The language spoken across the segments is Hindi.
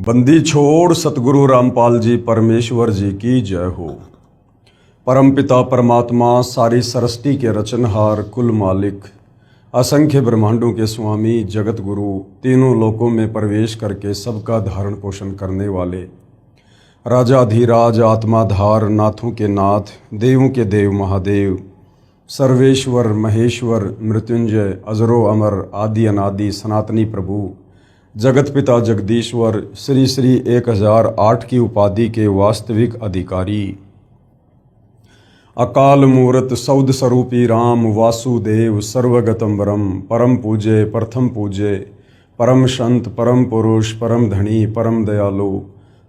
बंदी छोड़ सतगुरु रामपाल जी परमेश्वर जी की जय हो। परमपिता परमात्मा सारी सृष्टि के रचनहार कुल मालिक असंख्य ब्रह्मांडों के स्वामी जगत गुरु तीनों लोकों में प्रवेश करके सबका धारण पोषण करने वाले राजाधिराज आत्माधार नाथों के नाथ देवों के देव महादेव सर्वेश्वर महेश्वर मृत्युंजय अजरो अमर आदि अनादि सनातनी प्रभु जगत पिता जगदीश्वर श्री श्री 1008 की उपाधि के वास्तविक अधिकारी अकाल मूर्त सौद स्वरूपी राम वासुदेव सर्वगतम वरम परम पूज्य प्रथम पूज्य परम संत परम पुरुष परम धनी परम दयालु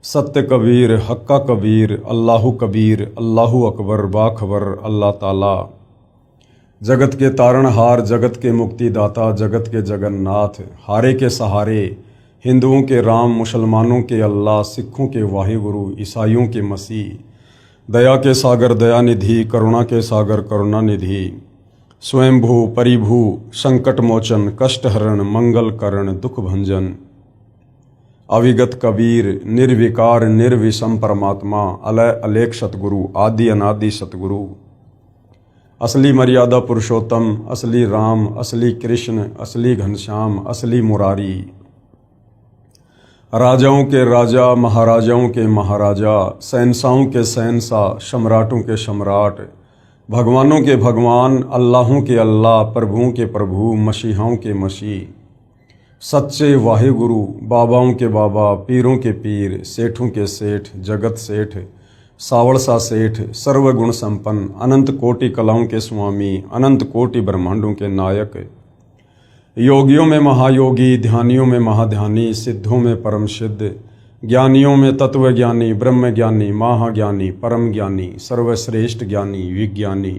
सत्य कबीर हक्का कबीर अल्लाहु कबीर अल्लाहु अकबर बाखबर अल्लाह ताला जगत के तारणहार जगत के मुक्तिदाता जगत के जगन्नाथ हारे के सहारे हिंदुओं के राम मुसलमानों के अल्लाह सिखों के वाहिगुरु ईसाइयों के मसीह दया के सागर दयानिधि करुणा के सागर करुणानिधि स्वयंभू परिभू संकट मोचन कष्टहरण मंगल करण दुख भंजन अविगत कबीर निर्विकार निर्विषम परमात्मा अलय अलेख सतगुरु आदि अनादि सतगुरु असली मर्यादा पुरुषोत्तम असली राम असली कृष्ण असली घनश्याम असली मुरारी राजाओं के राजा महाराजाओं के महाराजा शहंशाहों के शहंशाह सम्राटों के सम्राट भगवानों के भगवान अल्लाहों के अल्लाह प्रभुओं के प्रभु मसीहाओं के मसीह सच्चे वाहिगुरु बाबाओं के बाबा पीरों के पीर सेठों के सेठ जगत सेठ सावड़सा सेठ सर्वगुण संपन्न अनंत कोटि कलाओं के स्वामी अनंत कोटि ब्रह्मांडों के नायक योगियों में महायोगी ध्यानियों में महाध्यानी सिद्धों में परम सिद्ध ज्ञानियों में तत्वज्ञानी ब्रह्म ज्ञानी महाज्ञानी परम ज्ञानी सर्वश्रेष्ठ ज्ञानी विज्ञानी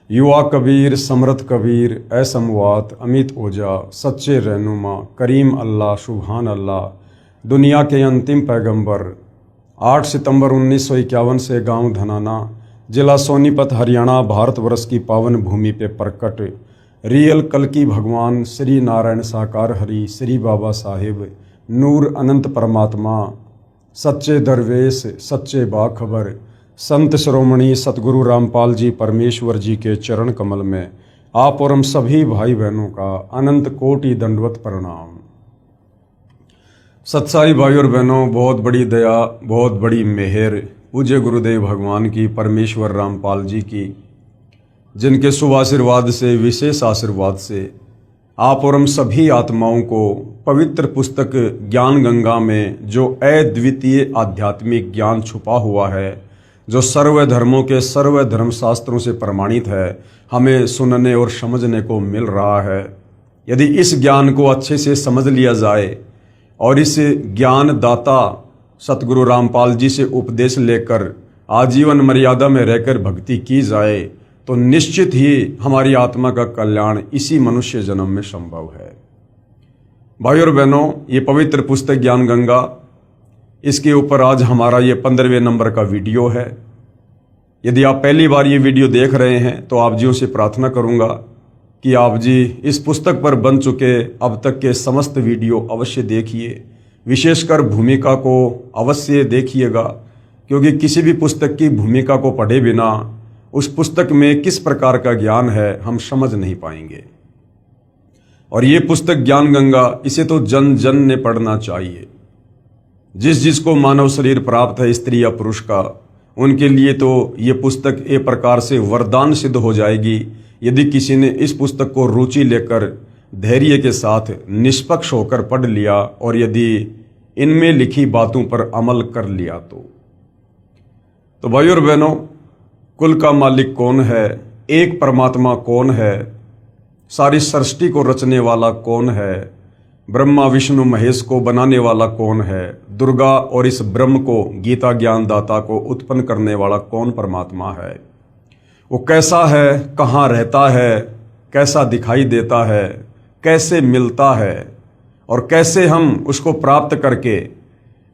युवा कबीर समर्थ कबीर असमवात अमित ओझा सच्चे रहनुमा करीम अल्लाह सुभान अल्लाह दुनिया के अंतिम पैगंबर 8 सितंबर 1951 से गांव धनाना जिला सोनीपत हरियाणा भारतवर्ष की पावन भूमि पे प्रकट रियल कल्कि भगवान श्री नारायण साकार हरि श्री बाबा साहिब नूर अनंत परमात्मा सच्चे दरवेश सच्चे बाखबर संत शिरोमणि सतगुरु रामपाल जी परमेश्वर जी के चरण कमल में आप और हम सभी भाई बहनों का अनंत कोटि दंडवत प्रणाम। सत्साई भाई और बहनों, बहुत बड़ी दया बहुत बड़ी मेहर पूज्य गुरुदेव भगवान की परमेश्वर रामपाल जी की, जिनके शुभ आशीर्वाद से विशेष आशीर्वाद से आप और हम सभी आत्माओं को पवित्र पुस्तक ज्ञान गंगा में जो अद्वितीय आध्यात्मिक ज्ञान छुपा हुआ है, जो सर्व धर्मों के सर्व धर्मशास्त्रों से प्रमाणित है, हमें सुनने और समझने को मिल रहा है। यदि इस ज्ञान को अच्छे से समझ लिया जाए और इस ज्ञान दाता सतगुरु रामपाल जी से उपदेश लेकर आजीवन मर्यादा में रहकर भक्ति की जाए तो निश्चित ही हमारी आत्मा का कल्याण इसी मनुष्य जन्म में संभव है। भाई और बहनों, ये पवित्र पुस्तक ज्ञान गंगा, इसके ऊपर आज हमारा ये 15वें नंबर का वीडियो है। यदि आप पहली बार ये वीडियो देख रहे हैं तो आप जियों से प्रार्थना करूंगा कि आप जी इस पुस्तक पर बन चुके अब तक के समस्त वीडियो अवश्य देखिए, विशेषकर भूमिका को अवश्य देखिएगा, क्योंकि किसी भी पुस्तक की भूमिका को पढ़े बिना उस पुस्तक में किस प्रकार का ज्ञान है हम समझ नहीं पाएंगे। और ये पुस्तक ज्ञान गंगा, इसे तो जन जन ने पढ़ना चाहिए। जिसको मानव शरीर प्राप्त है स्त्री या पुरुष का, उनके लिए तो ये पुस्तक एक प्रकार से वरदान सिद्ध हो जाएगी यदि किसी ने इस पुस्तक को रुचि लेकर धैर्य के साथ निष्पक्ष होकर पढ़ लिया और यदि इनमें लिखी बातों पर अमल कर लिया तो भाई और बहनों, कुल का मालिक कौन है, एक परमात्मा कौन है, सारी सृष्टि को रचने वाला कौन है, ब्रह्मा विष्णु महेश को बनाने वाला कौन है, दुर्गा और इस ब्रह्म को गीता ज्ञान दाता को उत्पन्न करने वाला कौन परमात्मा है, वो कैसा है, कहाँ रहता है, कैसा दिखाई देता है, कैसे मिलता है और कैसे हम उसको प्राप्त करके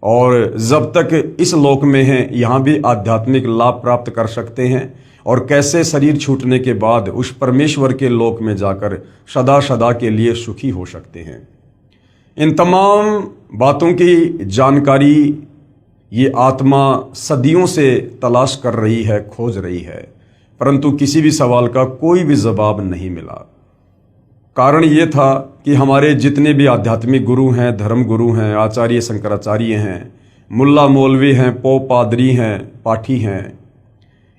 और जब तक इस लोक में हैं यहाँ भी आध्यात्मिक लाभ प्राप्त कर सकते हैं और कैसे शरीर छूटने के बाद उस परमेश्वर के लोक में जाकर सदा सदा के लिए सुखी हो सकते हैं। इन तमाम बातों की जानकारी ये आत्मा सदियों से तलाश कर रही है, खोज रही है, परंतु किसी भी सवाल का कोई भी जवाब नहीं मिला। कारण ये था कि हमारे जितने भी आध्यात्मिक गुरु हैं, धर्म गुरु हैं, आचार्य शंकराचार्य हैं, मुल्ला मौलवी हैं, पोप पादरी हैं, पाठी हैं,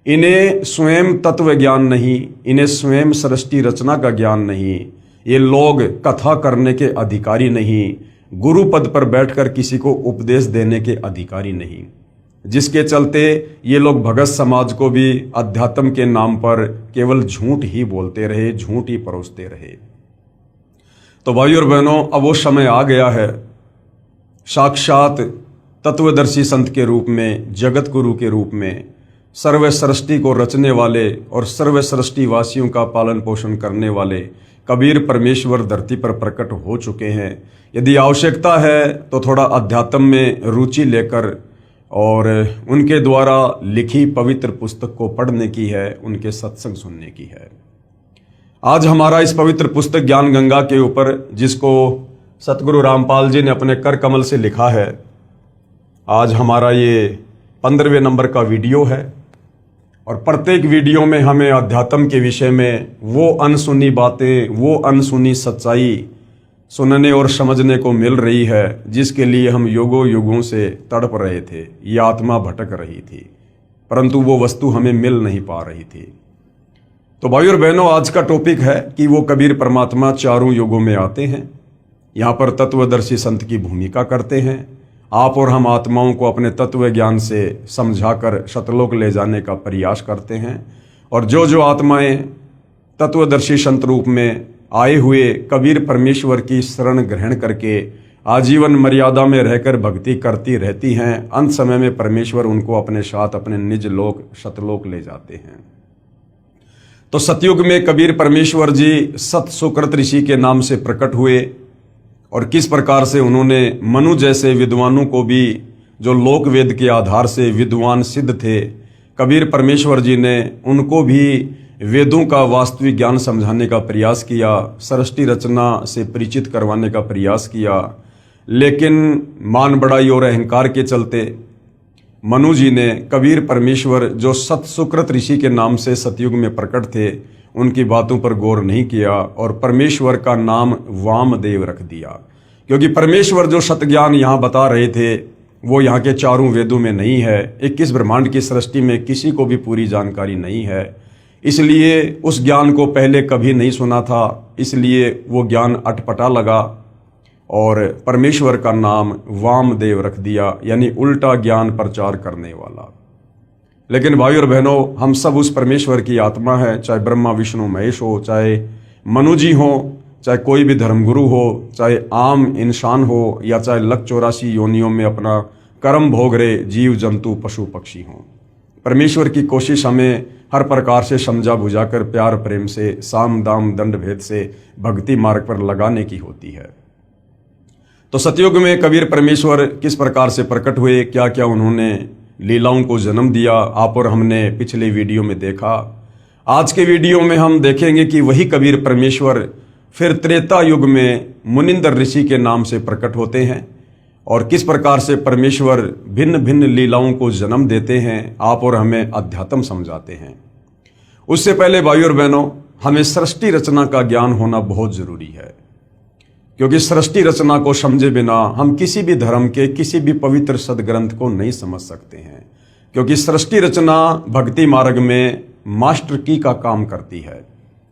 इन्हें स्वयं तत्व ज्ञान नहीं, इन्हें स्वयं सृष्टि रचना का ज्ञान नहीं, ये लोग कथा करने के अधिकारी नहीं, गुरु पद पर बैठकर किसी को उपदेश देने के अधिकारी नहीं, जिसके चलते ये लोग भगत समाज को भी अध्यात्म के नाम पर केवल झूठ ही बोलते रहे, झूठ ही परोसते रहे। तो भाइयों और बहनों, अब वो समय आ गया है, साक्षात तत्वदर्शी संत के रूप में, जगत गुरु के रूप में, सर्व सृष्टि को रचने वाले और सर्व सृष्टि वासियों का पालन पोषण करने वाले कबीर परमेश्वर धरती पर प्रकट हो चुके हैं। यदि आवश्यकता है तो थोड़ा अध्यात्म में रुचि लेकर और उनके द्वारा लिखी पवित्र पुस्तक को पढ़ने की है, उनके सत्संग सुनने की है। आज हमारा इस पवित्र पुस्तक ज्ञान गंगा के ऊपर, जिसको सतगुरु रामपाल जी ने अपने कर कमल से लिखा है, आज हमारा ये 15वें नंबर का वीडियो है। और प्रत्येक वीडियो में हमें अध्यात्म के विषय में वो अनसुनी बातें, वो अनसुनी सच्चाई सुनने और समझने को मिल रही है, जिसके लिए हम युगों युगों से तड़प रहे थे। ये आत्मा भटक रही थी, परंतु वो वस्तु हमें मिल नहीं पा रही थी। तो भाइयों और बहनों, आज का टॉपिक है कि वो कबीर परमात्मा चारों युगों में आते हैं, यहाँ पर तत्वदर्शी संत की भूमिका करते हैं। आप और हम आत्माओं को अपने तत्व ज्ञान से समझाकर सतलोक ले जाने का प्रयास करते हैं। और जो जो आत्माएं तत्वदर्शी संत रूप में आए हुए कबीर परमेश्वर की शरण ग्रहण करके आजीवन मर्यादा में रहकर भक्ति करती रहती हैं, अंत समय में परमेश्वर उनको अपने साथ अपने निज लोक सतलोक ले जाते हैं। तो सतयुग में कबीर परमेश्वर जी सत सुकृत ऋषि के नाम से प्रकट हुए और किस प्रकार से उन्होंने मनु जैसे विद्वानों को भी, जो लोक वेद के आधार से विद्वान सिद्ध थे, कबीर परमेश्वर जी ने उनको भी वेदों का वास्तविक ज्ञान समझाने का प्रयास किया, सृष्टि रचना से परिचित करवाने का प्रयास किया। लेकिन मान बड़ाई और अहंकार के चलते मनु जी ने कबीर परमेश्वर, जो सत सुकृत ऋषि के नाम से सतयुग में प्रकट थे, उनकी बातों पर गौर नहीं किया और परमेश्वर का नाम वामदेव रख दिया। क्योंकि परमेश्वर जो सत ज्ञान यहाँ बता रहे थे, वो यहाँ के चारों वेदों में नहीं है। 21 ब्रह्मांड की सृष्टि में किसी को भी पूरी जानकारी नहीं है, इसलिए उस ज्ञान को पहले कभी नहीं सुना था, इसलिए वो ज्ञान अटपटा लगा और परमेश्वर का नाम वामदेव रख दिया, यानी उल्टा ज्ञान प्रचार करने वाला। लेकिन भाइयों और बहनों, हम सब उस परमेश्वर की आत्मा है, चाहे ब्रह्मा विष्णु महेश हो, चाहे मनु जी हो, चाहे कोई भी धर्मगुरु हो, चाहे आम इंसान हो, या चाहे 184 योनियों में अपना कर्म भोग रहे जीव जंतु पशु पक्षी हों। परमेश्वर की कोशिश हमें हर प्रकार से समझा बुझाकर प्यार प्रेम से, साम दाम दंड भेद से भक्ति मार्ग पर लगाने की होती है। तो सतयुग में कबीर परमेश्वर किस प्रकार से प्रकट हुए, क्या क्या उन्होंने लीलाओं को जन्म दिया, आप और हमने पिछले वीडियो में देखा। आज के वीडियो में हम देखेंगे कि वही कबीर परमेश्वर फिर त्रेता युग में मुनिंदर ऋषि के नाम से प्रकट होते हैं और किस प्रकार से परमेश्वर भिन्न भिन्न लीलाओं को जन्म देते हैं, आप और हमें अध्यात्म समझाते हैं। उससे पहले भाइयों और बहनों, हमें सृष्टि रचना का ज्ञान होना बहुत जरूरी है, क्योंकि सृष्टि रचना को समझे बिना हम किसी भी धर्म के किसी भी पवित्र सदग्रंथ को नहीं समझ सकते हैं। क्योंकि सृष्टि रचना भक्ति मार्ग में मास्टर की का काम करती है।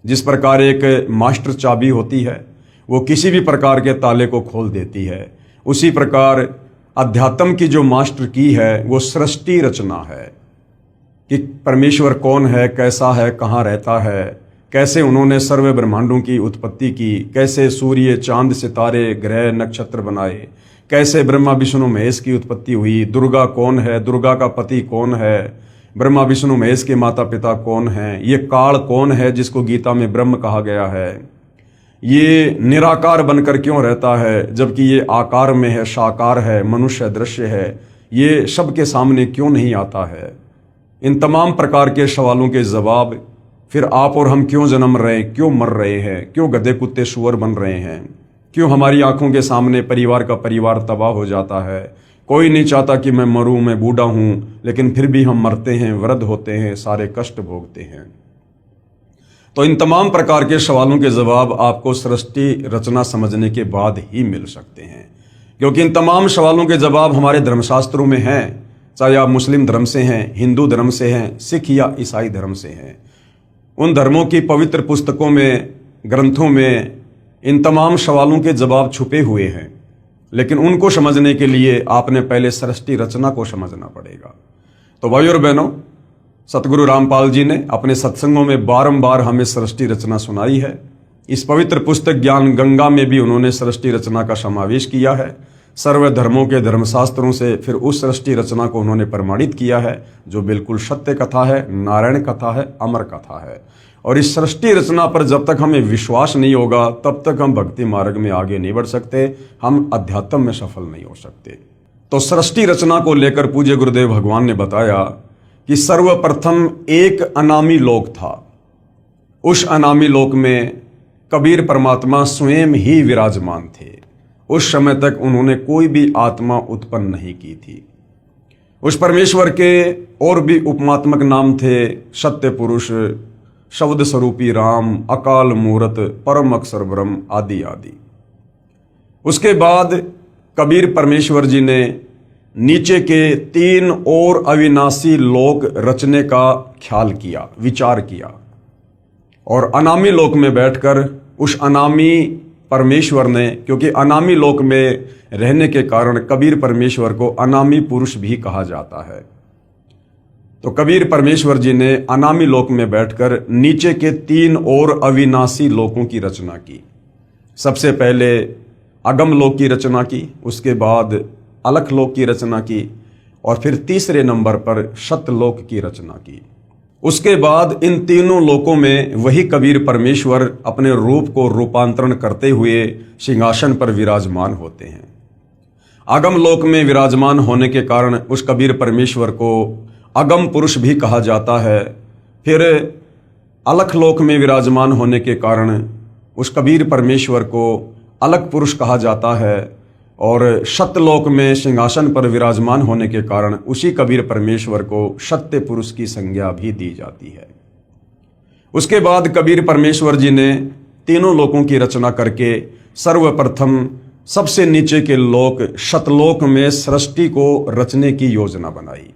जिस प्रकार एक मास्टर चाबी होती है, वो किसी भी प्रकार के ताले को खोल देती है, उसी प्रकार अध्यात्म की जो मास्टर की है वो सृष्टि रचना है कि परमेश्वर कौन है, कैसा है, कहाँ रहता है, कैसे उन्होंने सर्व ब्रह्मांडों की उत्पत्ति की, कैसे सूर्य चांद सितारे ग्रह नक्षत्र बनाए, कैसे ब्रह्मा विष्णु महेश की उत्पत्ति हुई, दुर्गा कौन है, दुर्गा का पति कौन है, ब्रह्मा विष्णु महेश के माता पिता कौन हैं, ये काल कौन है जिसको गीता में ब्रह्म कहा गया है, ये निराकार बनकर क्यों रहता है जबकि ये आकार में है, साकार है, मनुष्य दृश्य है, ये सबके सामने क्यों नहीं आता है। इन तमाम प्रकार के सवालों के जवाब, फिर आप और हम क्यों जन्म रहे हैं, क्यों मर रहे हैं, क्यों गधे कुत्ते सुअर बन रहे हैं, क्यों हमारी आंखों के सामने परिवार का परिवार तबाह हो जाता है। कोई नहीं चाहता कि मैं मरूं, मैं बूढ़ा हूं, लेकिन फिर भी हम मरते हैं, वृद्ध होते हैं, सारे कष्ट भोगते हैं। तो इन तमाम प्रकार के सवालों के जवाब आपको सृष्टि रचना समझने के बाद ही मिल सकते हैं, क्योंकि इन तमाम सवालों के जवाब हमारे धर्मशास्त्रों में हैं, चाहे आप मुस्लिम धर्म से हैं, हिंदू धर्म से हैं, सिख या ईसाई धर्म से हैं। उन धर्मों की पवित्र पुस्तकों में, ग्रंथों में इन तमाम सवालों के जवाब छुपे हुए हैं, लेकिन उनको समझने के लिए आपने पहले सृष्टि रचना को समझना पड़ेगा। तो भाइयों और बहनों, सतगुरु रामपाल जी ने अपने सत्संगों में बारंबार हमें सृष्टि रचना सुनाई है। इस पवित्र पुस्तक ज्ञान गंगा में भी उन्होंने सृष्टि रचना का समावेश किया है। सर्व धर्मों के धर्मशास्त्रों से फिर उस सृष्टि रचना को उन्होंने प्रमाणित किया है, जो बिल्कुल सत्य कथा है, नारायण कथा है, अमर कथा है। और इस सृष्टि रचना पर जब तक हमें विश्वास नहीं होगा, तब तक हम भक्ति मार्ग में आगे नहीं बढ़ सकते, हम अध्यात्म में सफल नहीं हो सकते। तो सृष्टि रचना को लेकर पूज्य गुरुदेव भगवान ने बताया कि सर्वप्रथम एक अनामी लोक था। उस अनामी लोक में कबीर परमात्मा स्वयं ही विराजमान थे। उस समय तक उन्होंने कोई भी आत्मा उत्पन्न नहीं की थी। उस परमेश्वर के और भी उपमात्मक नाम थे, सत्य पुरुष, शब्द स्वरूपी राम, अकाल मूरत, परम अक्षर ब्रह्म आदि आदि। उसके बाद कबीर परमेश्वर जी ने नीचे के 3 और अविनाशी लोक रचने का ख्याल किया, विचार किया, और अनामी लोक में बैठकर उस अनामी परमेश्वर ने, क्योंकि अनामी लोक में रहने के कारण कबीर परमेश्वर को अनामी पुरुष भी कहा जाता है, तो कबीर परमेश्वर जी ने अनामी लोक में बैठकर नीचे के 3 और अविनाशी लोकों की रचना की। सबसे पहले अगम लोक की रचना की, उसके बाद अलख लोक की रचना की, और फिर तीसरे नंबर पर सतलोक की रचना की। उसके बाद इन तीनों लोकों में वही कबीर परमेश्वर अपने रूप को रूपांतरण करते हुए सिंहासन पर विराजमान होते हैं। अगम लोक में विराजमान होने के कारण उस कबीर परमेश्वर को अगम पुरुष भी कहा जाता है। फिर अलख लोक में विराजमान होने के कारण उस कबीर परमेश्वर को अलख पुरुष कहा जाता है, और सत्यलोक में सिंहासन पर विराजमान होने के कारण उसी कबीर परमेश्वर को सत्य पुरुष की संज्ञा भी दी जाती है। उसके बाद कबीर परमेश्वर जी ने तीनों लोकों की रचना करके सर्वप्रथम सबसे नीचे के लोक सतलोक में सृष्टि को रचने की योजना बनाई।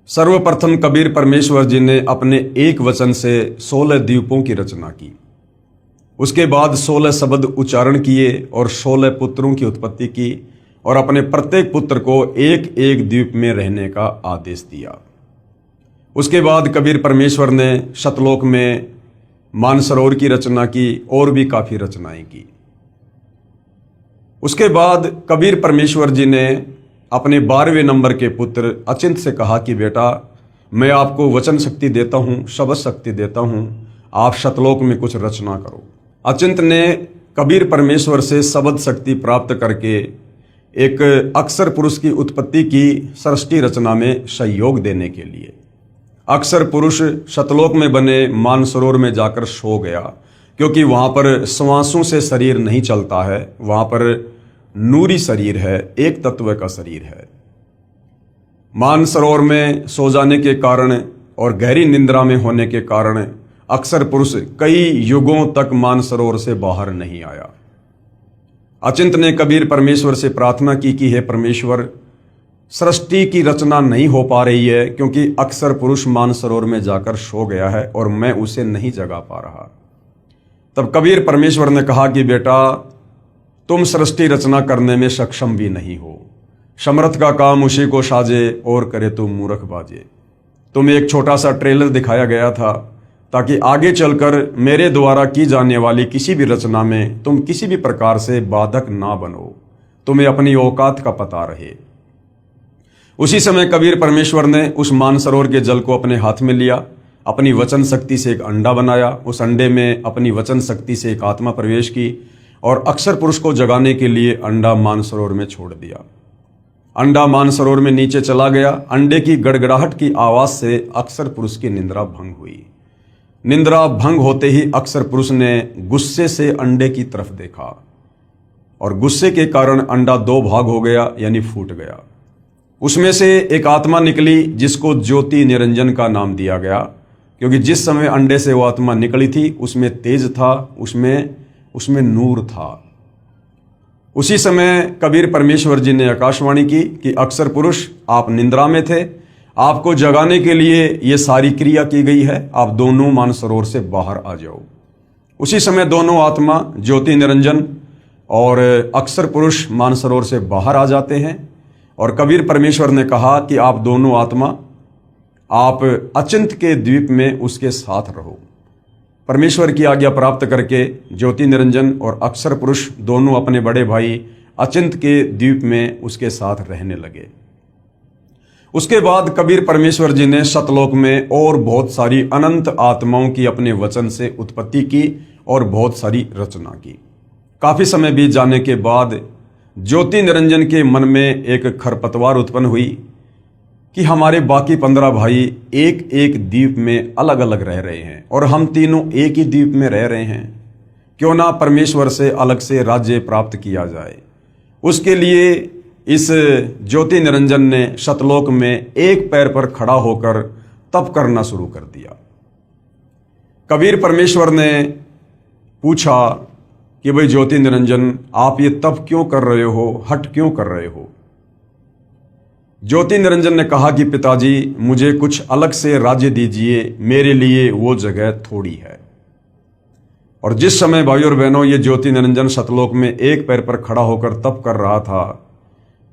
सर्वप्रथम कबीर परमेश्वर जी ने अपने एक वचन से 16 द्वीपों की रचना की। उसके बाद 16 शब्द उच्चारण किए और 16 पुत्रों की उत्पत्ति की, और अपने प्रत्येक पुत्र को एक एक द्वीप में रहने का आदेश दिया। उसके बाद कबीर परमेश्वर ने सतलोक में मानसरोवर की रचना की और भी काफी रचनाएं की। उसके बाद कबीर परमेश्वर जी ने अपने 12वें नंबर के पुत्र अचिंत से कहा कि बेटा, मैं आपको वचन शक्ति देता हूं, शब्द शक्ति देता हूं, आप सतलोक में कुछ रचना करो। अचिंत ने कबीर परमेश्वर से शब्द शक्ति प्राप्त करके एक अक्षर पुरुष की उत्पत्ति की सृष्टि रचना में सहयोग देने के लिए। अक्षर पुरुष सतलोक में बने मानसरोवर में जाकर सो गया, क्योंकि वहां पर श्वासों से शरीर नहीं चलता है, वहां पर नूरी शरीर है, एक तत्व का शरीर है। मानसरोवर में सो जाने के कारण और गहरी निंद्रा में होने के कारण अक्षर पुरुष कई युगों तक मानसरोवर से बाहर नहीं आया। अचिंत ने कबीर परमेश्वर से प्रार्थना की कि हे परमेश्वर, सृष्टि की रचना नहीं हो पा रही है, क्योंकि अक्षर पुरुष मानसरोवर में जाकर सो गया है और मैं उसे नहीं जगा पा रहा। तब कबीर परमेश्वर ने कहा कि बेटा, तुम सृष्टि रचना करने में सक्षम भी नहीं हो, समर्थ का काम उसी को साजे और करे तुम मूर्ख बाजे। तुम्हें एक छोटा सा ट्रेलर दिखाया गया था ताकि आगे चलकर मेरे द्वारा की जाने वाली किसी भी रचना में तुम किसी भी प्रकार से बाधक ना बनो, तुम्हें अपनी औकात का पता रहे। उसी समय कबीर परमेश्वर ने उस मानसरोवर के जल को अपने हाथ में लिया, अपनी वचन शक्ति से एक अंडा बनाया, उस अंडे में अपनी वचन शक्ति से एक आत्मा प्रवेश की और अक्षर पुरुष को जगाने के लिए अंडा मानसरोवर में छोड़ दिया। अंडा मानसरोवर में नीचे चला गया। अंडे की गड़गड़ाहट की आवाज से अक्षर पुरुष की निंद्रा भंग हुई। निंद्रा भंग होते ही अक्षर पुरुष ने गुस्से से अंडे की तरफ देखा और गुस्से के कारण अंडा दो भाग हो गया, यानी फूट गया। उसमें से एक आत्मा निकली जिसको ज्योति निरंजन का नाम दिया गया, क्योंकि जिस समय अंडे से वो आत्मा निकली थी उसमें तेज था, उसमें नूर था। उसी समय कबीर परमेश्वर जी ने आकाशवाणी की कि अक्सर पुरुष, आप निंद्रा में थे, आपको जगाने के लिए ये सारी क्रिया की गई है, आप दोनों मानसरोवर से बाहर आ जाओ। उसी समय दोनों आत्मा ज्योति निरंजन और अक्सर पुरुष मानसरोवर से बाहर आ जाते हैं और कबीर परमेश्वर ने कहा कि आप दोनों आत्मा, आप अचिंत के द्वीप में उसके साथ रहो। परमेश्वर की आज्ञा प्राप्त करके ज्योति निरंजन और अक्सर पुरुष दोनों अपने बड़े भाई अचिंत के द्वीप में उसके साथ रहने लगे। उसके बाद कबीर परमेश्वर जी ने सतलोक में और बहुत सारी अनंत आत्माओं की अपने वचन से उत्पत्ति की और बहुत सारी रचना की। काफी समय बीत जाने के बाद ज्योति निरंजन के मन में एक खरपतवार उत्पन्न हुई कि हमारे बाकी 15 भाई एक एक द्वीप में अलग अलग रह रहे हैं और हम तीनों एक ही द्वीप में रह रहे हैं, क्यों ना परमेश्वर से अलग से राज्य प्राप्त किया जाए। उसके लिए इस ज्योति निरंजन ने सतलोक में एक पैर पर खड़ा होकर तप करना शुरू कर दिया। कबीर परमेश्वर ने पूछा कि भाई ज्योति निरंजन, आप ये तप क्यों कर रहे हो, हठ क्यों कर रहे हो? ज्योति निरंजन ने कहा कि पिताजी, मुझे कुछ अलग से राज्य दीजिए, मेरे लिए वो जगह थोड़ी है। और जिस समय भाइयों और बहनों ये ज्योति निरंजन सतलोक में एक पैर पर खड़ा होकर तप कर रहा था,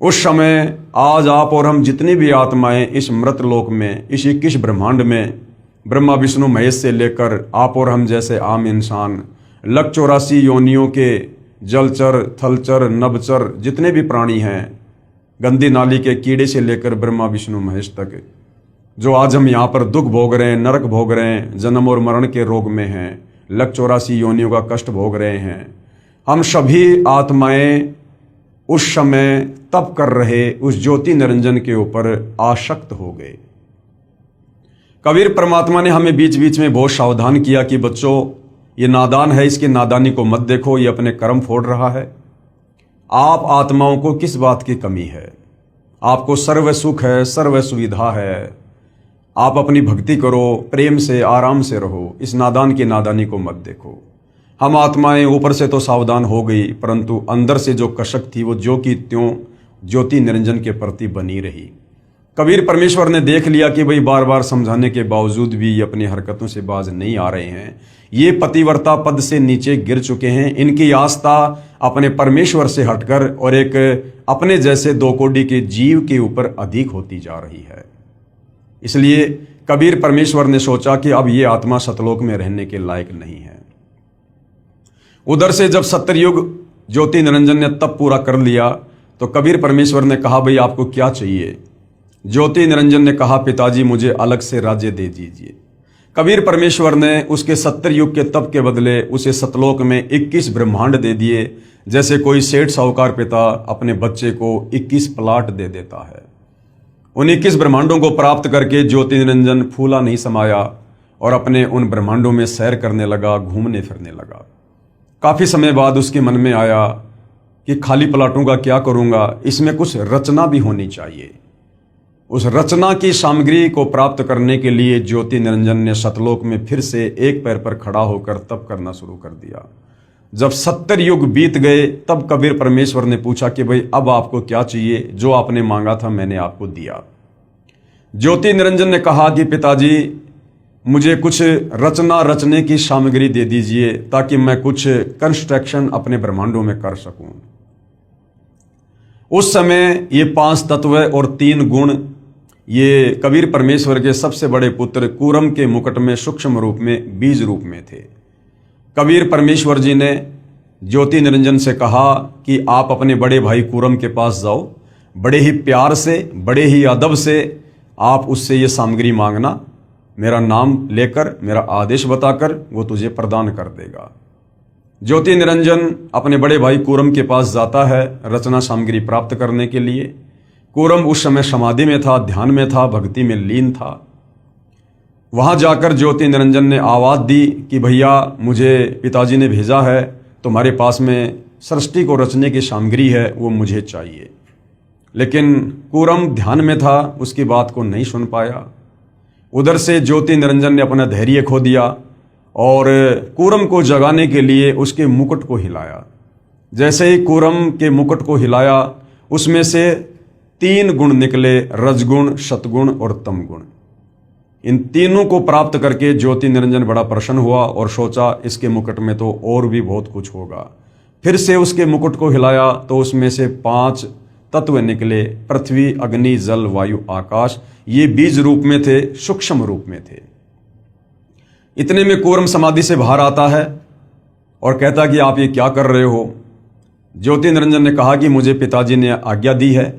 उस समय आज आप और हम जितनी भी आत्माएं इस मृत लोक में, इस 21 ब्रह्मांड में, ब्रह्मा विष्णु महेश से लेकर आप और हम जैसे आम इंसान, 184 योनियों के जलचर, थलचर, नभचर जितने भी प्राणी हैं, गंदी नाली के कीड़े से लेकर ब्रह्मा विष्णु महेश तक, जो आज हम यहाँ पर दुख भोग रहे हैं, नरक भोग रहे हैं, जन्म और मरण के रोग में हैं, 184 योनियों का कष्ट भोग रहे हैं, हम सभी आत्माएं उस समय तप कर रहे उस ज्योति निरंजन के ऊपर आसक्त हो गए। कबीर परमात्मा ने हमें बीच बीच में बहुत सावधान किया कि बच्चों, ये नादान है, इसकी नादानी को मत देखो, ये अपने कर्म फोड़ रहा है। आप आत्माओं को किस बात की कमी है? आपको सर्व सुख है, सर्व सुविधा है, आप अपनी भक्ति करो, प्रेम से आराम से रहो, इस नादान की नादानी को मत देखो। हम आत्माएं ऊपर से तो सावधान हो गई, परंतु अंदर से जो कशक थी वो ज्यों की त्यों ज्योति निरंजन के प्रति बनी रही। कबीर परमेश्वर ने देख लिया कि भाई बार बार समझाने के बावजूद भी ये अपनी हरकतों से बाज नहीं आ रहे हैं, ये पतिव्रता पद से नीचे गिर चुके हैं, इनकी आस्था अपने परमेश्वर से हटकर और एक अपने जैसे 2 कोड़ी के जीव के ऊपर अधिक होती जा रही है। इसलिए कबीर परमेश्वर ने सोचा कि अब ये आत्मा सतलोक में रहने के लायक नहीं है। उधर से जब सत्ययुग ज्योति निरंजन ने तप पूरा कर लिया तो कबीर परमेश्वर ने कहा, भाई आपको क्या चाहिए? ज्योति निरंजन ने कहा, पिताजी मुझे अलग से राज्य दे दीजिए। कबीर परमेश्वर ने उसके 70 युग के तप के बदले उसे सतलोक में 21 ब्रह्मांड दे दिए, जैसे कोई सेठ साहूकार पिता अपने बच्चे को 21 प्लाट दे देता है। उन 21 ब्रह्मांडों को प्राप्त करके ज्योति निरंजन फूला नहीं समाया और अपने उन ब्रह्मांडों में सैर करने लगा, घूमने फिरने लगा। काफी समय बाद उसके मन में आया कि खाली प्लाटों का क्या करूंगा, इसमें कुछ रचना भी होनी चाहिए। उस रचना की सामग्री को प्राप्त करने के लिए ज्योति निरंजन ने सतलोक में फिर से एक पैर पर खड़ा होकर तप करना शुरू कर दिया। जब 70 युग बीत गए तब कबीर परमेश्वर ने पूछा कि भाई अब आपको क्या चाहिए? जो आपने मांगा था मैंने आपको दिया। ज्योति निरंजन ने कहा कि पिताजी मुझे कुछ रचना रचने की सामग्री दे दीजिए ताकि मैं कुछ कंस्ट्रक्शन अपने ब्रह्मांडों में कर सकूं। उस समय ये 5 तत्व और 3 गुण ये कबीर परमेश्वर के सबसे बड़े पुत्र कूरम के मुकुट में सूक्ष्म रूप में बीज रूप में थे। कबीर परमेश्वर जी ने ज्योति निरंजन से कहा कि आप अपने बड़े भाई कूरम के पास जाओ, बड़े ही प्यार से, बड़े ही अदब से आप उससे ये सामग्री मांगना, मेरा नाम लेकर, मेरा आदेश बताकर वो तुझे प्रदान कर देगा। ज्योति निरंजन अपने बड़े भाई कूरम के पास जाता है रचना सामग्री प्राप्त करने के लिए। कूरम उस समय समाधि में था, ध्यान में था, भक्ति में लीन था। वहां जाकर ज्योति निरंजन ने आवाज दी कि भैया मुझे पिताजी ने भेजा है तुम्हारे पास में सृष्टि को रचने की सामग्री है वो मुझे चाहिए। लेकिन कूरम ध्यान में था, उसकी बात को नहीं सुन पाया। उधर से ज्योति निरंजन ने अपना धैर्य खो दिया और कूरम को जगाने के लिए उसके मुकुट को हिलाया। जैसे ही कूरम के मुकुट को हिलाया, उसमें से 3 गुण निकले, रजगुण, सतगुण और तमगुण। इन तीनों को प्राप्त करके ज्योति निरंजन बड़ा प्रसन्न हुआ और सोचा इसके मुकुट में तो और भी बहुत कुछ होगा। फिर से उसके मुकुट को हिलाया तो उसमें से 5 तत्व निकले, पृथ्वी, अग्नि, जल, वायु, आकाश। ये बीज रूप में थे, सूक्ष्म रूप में थे। इतने में कूरम समाधि से बाहर आता है और कहता कि आप ये क्या कर रहे हो। ज्योति निरंजन ने कहा कि मुझे पिताजी ने आज्ञा दी है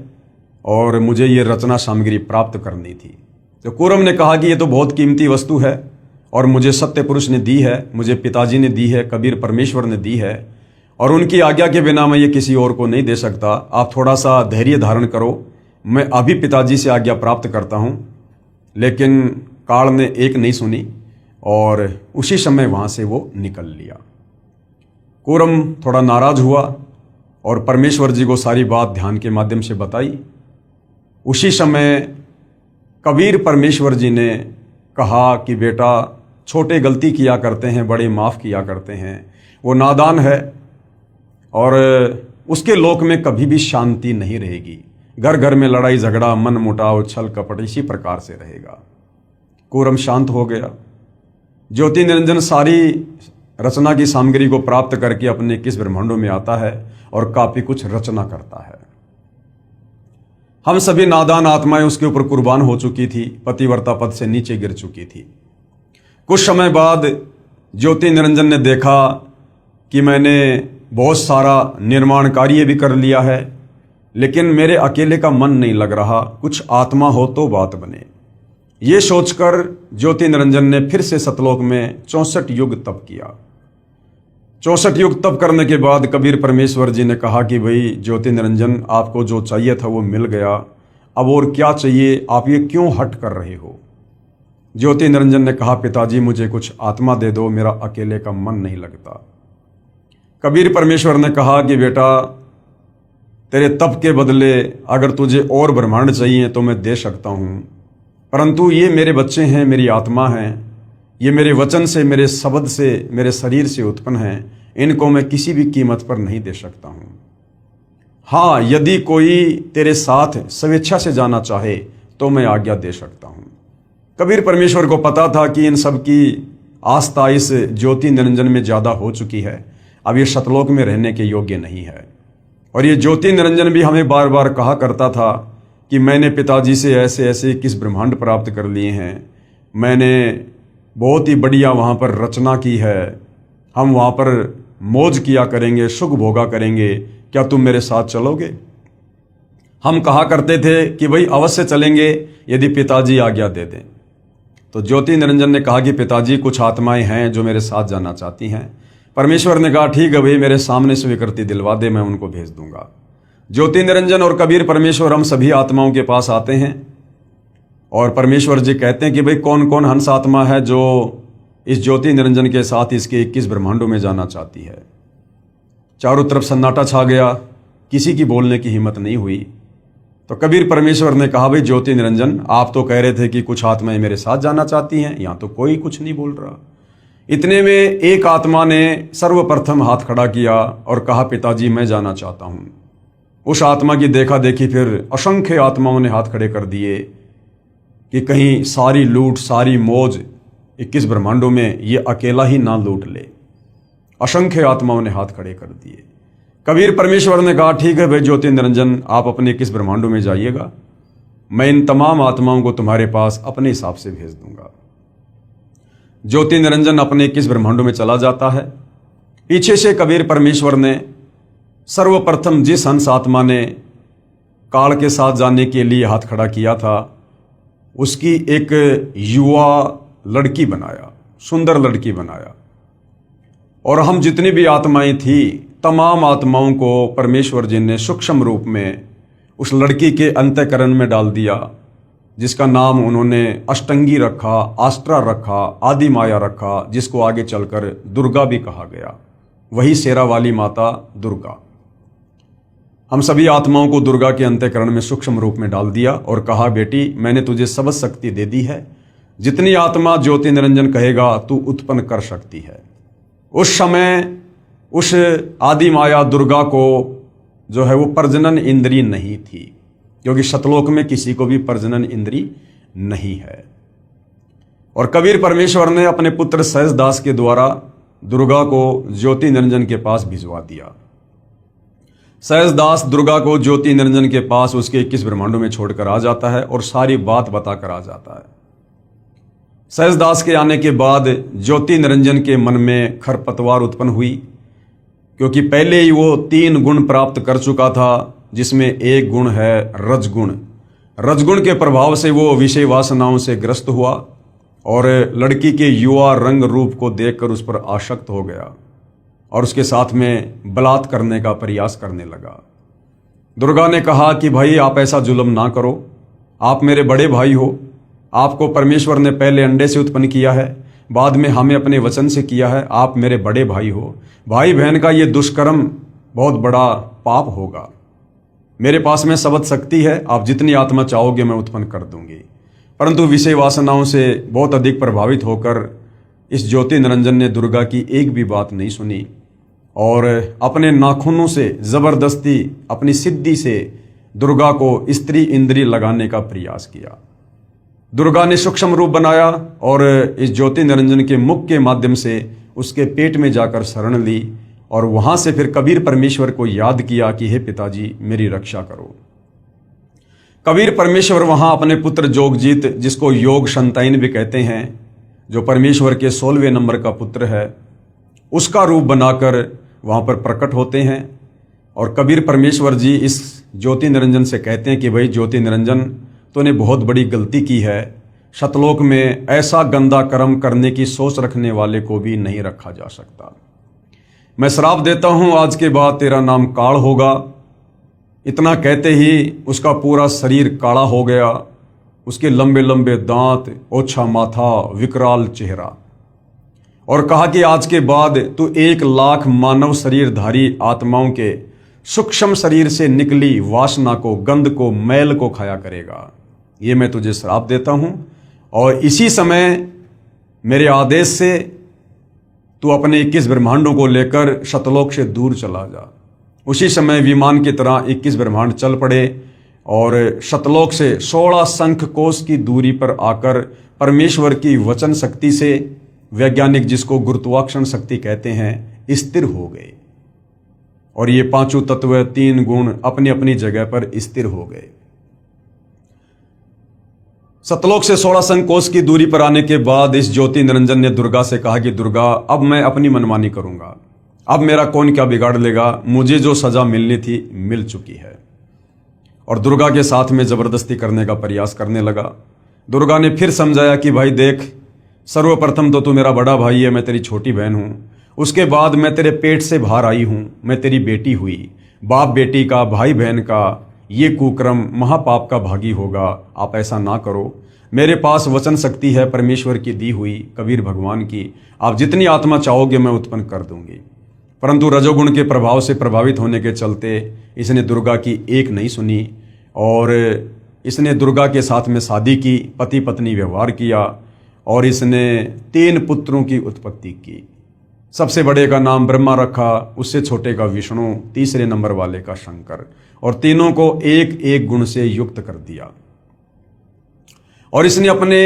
और मुझे ये रचना सामग्री प्राप्त करनी थी। तो कूरम ने कहा कि ये तो बहुत कीमती वस्तु है और मुझे सत्य पुरुष ने दी है, मुझे पिताजी ने दी है, कबीर परमेश्वर ने दी है और उनकी आज्ञा के बिना मैं ये किसी और को नहीं दे सकता। आप थोड़ा सा धैर्य धारण करो, मैं अभी पिताजी से आज्ञा प्राप्त करता हूँ। लेकिन काल ने एक नहीं सुनी और उसी समय वहाँ से वो निकल लिया। कूरम थोड़ा नाराज हुआ और परमेश्वर जी को सारी बात ध्यान के माध्यम से बताई। उसी समय कबीर परमेश्वर जी ने कहा कि बेटा, छोटे गलती किया करते हैं, बड़े माफ़ किया करते हैं। वो नादान है और उसके लोक में कभी भी शांति नहीं रहेगी। घर घर में लड़ाई झगड़ा, मन मुटाव, छल कपट इसी प्रकार से रहेगा। कूरम शांत हो गया। ज्योति निरंजन सारी रचना की सामग्री को प्राप्त करके अपने 21 ब्रह्मांडों में आता है और काफी कुछ रचना करता है। हम सभी नादान आत्माएं उसके ऊपर कुर्बान हो चुकी थी, पतिव्रता पद से नीचे गिर चुकी थी। कुछ समय बाद ज्योति निरंजन ने देखा कि मैंने बहुत सारा निर्माण कार्य भी कर लिया है, लेकिन मेरे अकेले का मन नहीं लग रहा, कुछ आत्मा हो तो बात बने। ये सोचकर ज्योति निरंजन ने फिर से सतलोक में 64 युग तप किया। 64 युग तप करने के बाद कबीर परमेश्वर जी ने कहा कि भाई ज्योति निरंजन, आपको जो चाहिए था वो मिल गया, अब और क्या चाहिए, आप ये क्यों हट कर रहे हो। ज्योति निरंजन ने कहा, पिताजी मुझे कुछ आत्मा दे दो, मेरा अकेले का मन नहीं लगता। कबीर परमेश्वर ने कहा कि बेटा, तेरे तप के बदले अगर तुझे और ब्रह्मांड चाहिए तो मैं दे सकता हूँ, परंतु ये मेरे बच्चे हैं, मेरी आत्मा हैं, ये मेरे वचन से, मेरे शब्द से, मेरे शरीर से उत्पन्न हैं, इनको मैं किसी भी कीमत पर नहीं दे सकता हूँ। हाँ, यदि कोई तेरे साथ स्वेच्छा से जाना चाहे तो मैं आज्ञा दे सकता हूँ। कबीर परमेश्वर को पता था कि इन सब की आस्था इस ज्योति निरंजन में ज़्यादा हो चुकी है, अब ये सतलोक में रहने के योग्य नहीं है। और ये ज्योति निरंजन भी हमें बार बार कहा करता था कि मैंने पिताजी से ऐसे ऐसे 21 ब्रह्मांड प्राप्त कर लिए हैं, मैंने बहुत ही बढ़िया वहाँ पर रचना की है, हम वहाँ पर मौज किया करेंगे, सुख भोगा करेंगे, क्या तुम मेरे साथ चलोगे। हम कहा करते थे कि भाई अवश्य चलेंगे यदि पिताजी आज्ञा दे दें। तो ज्योति निरंजन ने कहा कि पिताजी, कुछ आत्माएं हैं जो मेरे साथ जाना चाहती हैं। परमेश्वर ने कहा ठीक है भाई, मेरे सामने स्वीकृति दिलवा दे, मैं उनको भेज दूंगा। ज्योति निरंजन और कबीर परमेश्वर हम सभी आत्माओं के पास आते हैं और परमेश्वर जी कहते हैं कि भाई कौन कौन हंस आत्मा है जो इस ज्योति निरंजन के साथ इसके 21 ब्रह्मांडों में जाना चाहती है। चारों तरफ सन्नाटा छा गया, किसी की बोलने की हिम्मत नहीं हुई। तो कबीर परमेश्वर ने कहा, भाई ज्योति निरंजन, आप तो कह रहे थे कि कुछ आत्माएं मेरे साथ जाना चाहती हैं, यहाँ तो कोई कुछ नहीं बोल रहा। इतने में एक आत्मा ने सर्वप्रथम हाथ खड़ा किया और कहा, पिताजी मैं जाना चाहता हूँ। उस आत्मा की देखा देखी फिर असंख्य आत्माओं ने हाथ खड़े कर दिए कि कहीं सारी लूट, सारी मौज 21 ब्रह्मांडों में ये अकेला ही ना लूट ले। असंख्य आत्माओं ने हाथ खड़े कर दिए। कबीर परमेश्वर ने कहा, ठीक है भाई ज्योति निरंजन, आप अपने 21 ब्रह्मांडों में जाइएगा, मैं इन तमाम आत्माओं को तुम्हारे पास अपने हिसाब से भेज दूंगा। ज्योति निरंजन अपने 21 ब्रह्मांडों में चला जाता है। पीछे से कबीर परमेश्वर ने सर्वप्रथम जिस हंस आत्मा ने काल के साथ जाने के लिए हाथ खड़ा किया था, उसकी एक युवा लड़की बनाया, सुंदर लड़की बनाया। और हम जितनी भी आत्माएं थी, तमाम आत्माओं को परमेश्वर जी ने सूक्ष्म रूप में उस लड़की के अंतःकरण में डाल दिया, जिसका नाम उन्होंने अष्टंगी रखा, आस्ट्रा रखा, आदि माया रखा, जिसको आगे चलकर दुर्गा भी कहा गया। वही शेरा वाली माता दुर्गा। हम सभी आत्माओं को दुर्गा के अंतःकरण में सूक्ष्म रूप में डाल दिया और कहा, बेटी मैंने तुझे सबद शक्ति दे दी है, जितनी आत्मा ज्योति निरंजन कहेगा तू उत्पन्न कर सकती है। उस समय उस आदि माया दुर्गा को जो है वो प्रजनन इंद्री नहीं थी, क्योंकि सतलोक में किसी को भी प्रजनन इंद्री नहीं है। और कबीर परमेश्वर ने अपने पुत्र सहजदास के द्वारा दुर्गा को ज्योति निरंजन के पास भिजवा दिया। सहजदास दुर्गा को ज्योति निरंजन के पास उसके 21 ब्रह्मांडों में छोड़कर आ जाता है और सारी बात बताकर आ जाता है। सहजदास के आने के बाद ज्योति निरंजन के मन में खरपतवार उत्पन्न हुई, क्योंकि पहले ही वो 3 गुण प्राप्त कर चुका था, जिसमें एक गुण है रजगुण। रजगुण के प्रभाव से वो विषय वासनाओं से ग्रस्त हुआ और लड़की के युवा रंग रूप को देखकर उस पर आसक्त हो गया और उसके साथ में बलात्कार करने का प्रयास करने लगा। दुर्गा ने कहा कि भाई आप ऐसा जुल्म ना करो, आप मेरे बड़े भाई हो, आपको परमेश्वर ने पहले अंडे से उत्पन्न किया है, बाद में हमें अपने वचन से किया है, आप मेरे बड़े भाई हो, भाई बहन का ये दुष्कर्म बहुत बड़ा पाप होगा। मेरे पास में सबद शक्ति है, आप जितनी आत्मा चाहोगे मैं उत्पन्न कर दूंगी। परंतु विषय वासनाओं से बहुत अधिक प्रभावित होकर इस ज्योति निरंजन ने दुर्गा की एक भी बात नहीं सुनी और अपने नाखूनों से जबरदस्ती अपनी सिद्धि से दुर्गा को स्त्री इंद्री लगाने का प्रयास किया। दुर्गा ने सूक्ष्म रूप बनाया और इस ज्योति निरंजन के मुख के माध्यम से उसके पेट में जाकर शरण ली और वहां से फिर कबीर परमेश्वर को याद किया कि हे पिताजी मेरी रक्षा करो। कबीर परमेश्वर वहां अपने पुत्र जोगजीत, जिसको योग संताइन भी कहते हैं, जो परमेश्वर के 16वें नंबर का पुत्र है, उसका रूप बनाकर वहां पर प्रकट होते हैं। और कबीर परमेश्वर जी इस ज्योति निरंजन से कहते हैं कि भाई ज्योति निरंजन तूने बहुत बड़ी गलती की है, सतलोक में ऐसा गंदा कर्म करने की सोच रखने वाले को भी नहीं रखा जा सकता। मैं श्राप देता हूं आज के बाद तेरा नाम काल होगा। इतना कहते ही उसका पूरा शरीर काला हो गया, उसके लंबे लंबे दांत, ओछा माथा, विकराल चेहरा, और कहा कि आज के बाद तू 1,00,000 मानव शरीरधारी आत्माओं के सूक्ष्म शरीर से निकली वासना को, गंध को, मैल को खाया करेगा। ये मैं तुझे श्राप देता हूं और इसी समय मेरे आदेश से तू अपने 21 ब्रह्मांडों को लेकर सतलोक से दूर चला जा। उसी समय विमान की तरह 21 ब्रह्मांड चल पड़े और सतलोक से 16 शंख कोश की दूरी पर आकर परमेश्वर की वचन शक्ति से, वैज्ञानिक जिसको गुरुत्वाकर्षण शक्ति कहते हैं, स्थिर हो गए और ये 5 तत्व, 3 गुण अपनी अपनी जगह पर स्थिर हो गए। सतलोक से 16 शंख कोश की दूरी पर आने के बाद इस ज्योति निरंजन ने दुर्गा से कहा कि दुर्गा अब मैं अपनी मनमानी करूंगा, अब मेरा कौन क्या बिगाड़ लेगा, मुझे जो सजा मिलनी थी मिल चुकी है। और दुर्गा के साथ में जबरदस्ती करने का प्रयास करने लगा। दुर्गा ने फिर समझाया कि भाई देख, सर्वप्रथम तो तू मेरा बड़ा भाई है, मैं तेरी छोटी बहन हूं, उसके बाद मैं तेरे पेट से बाहर आई हूं, मैं तेरी बेटी हुई, बाप बेटी का, भाई बहन का ये कुक्रम महापाप का भागी होगा, आप ऐसा ना करो। मेरे पास वचन शक्ति है परमेश्वर की दी हुई, कबीर भगवान की, आप जितनी आत्मा चाहोगे मैं उत्पन्न कर दूंगी। परंतु रजोगुण के प्रभाव से प्रभावित होने के चलते इसने दुर्गा की एक नहीं सुनी और इसने दुर्गा के साथ में शादी की, पति पत्नी व्यवहार किया और इसने 3 पुत्रों की उत्पत्ति की। सबसे बड़े का नाम ब्रह्मा रखा, उससे छोटे का विष्णु, तीसरे नंबर वाले का शंकर, और तीनों को एक एक गुण से युक्त कर दिया। और इसने अपने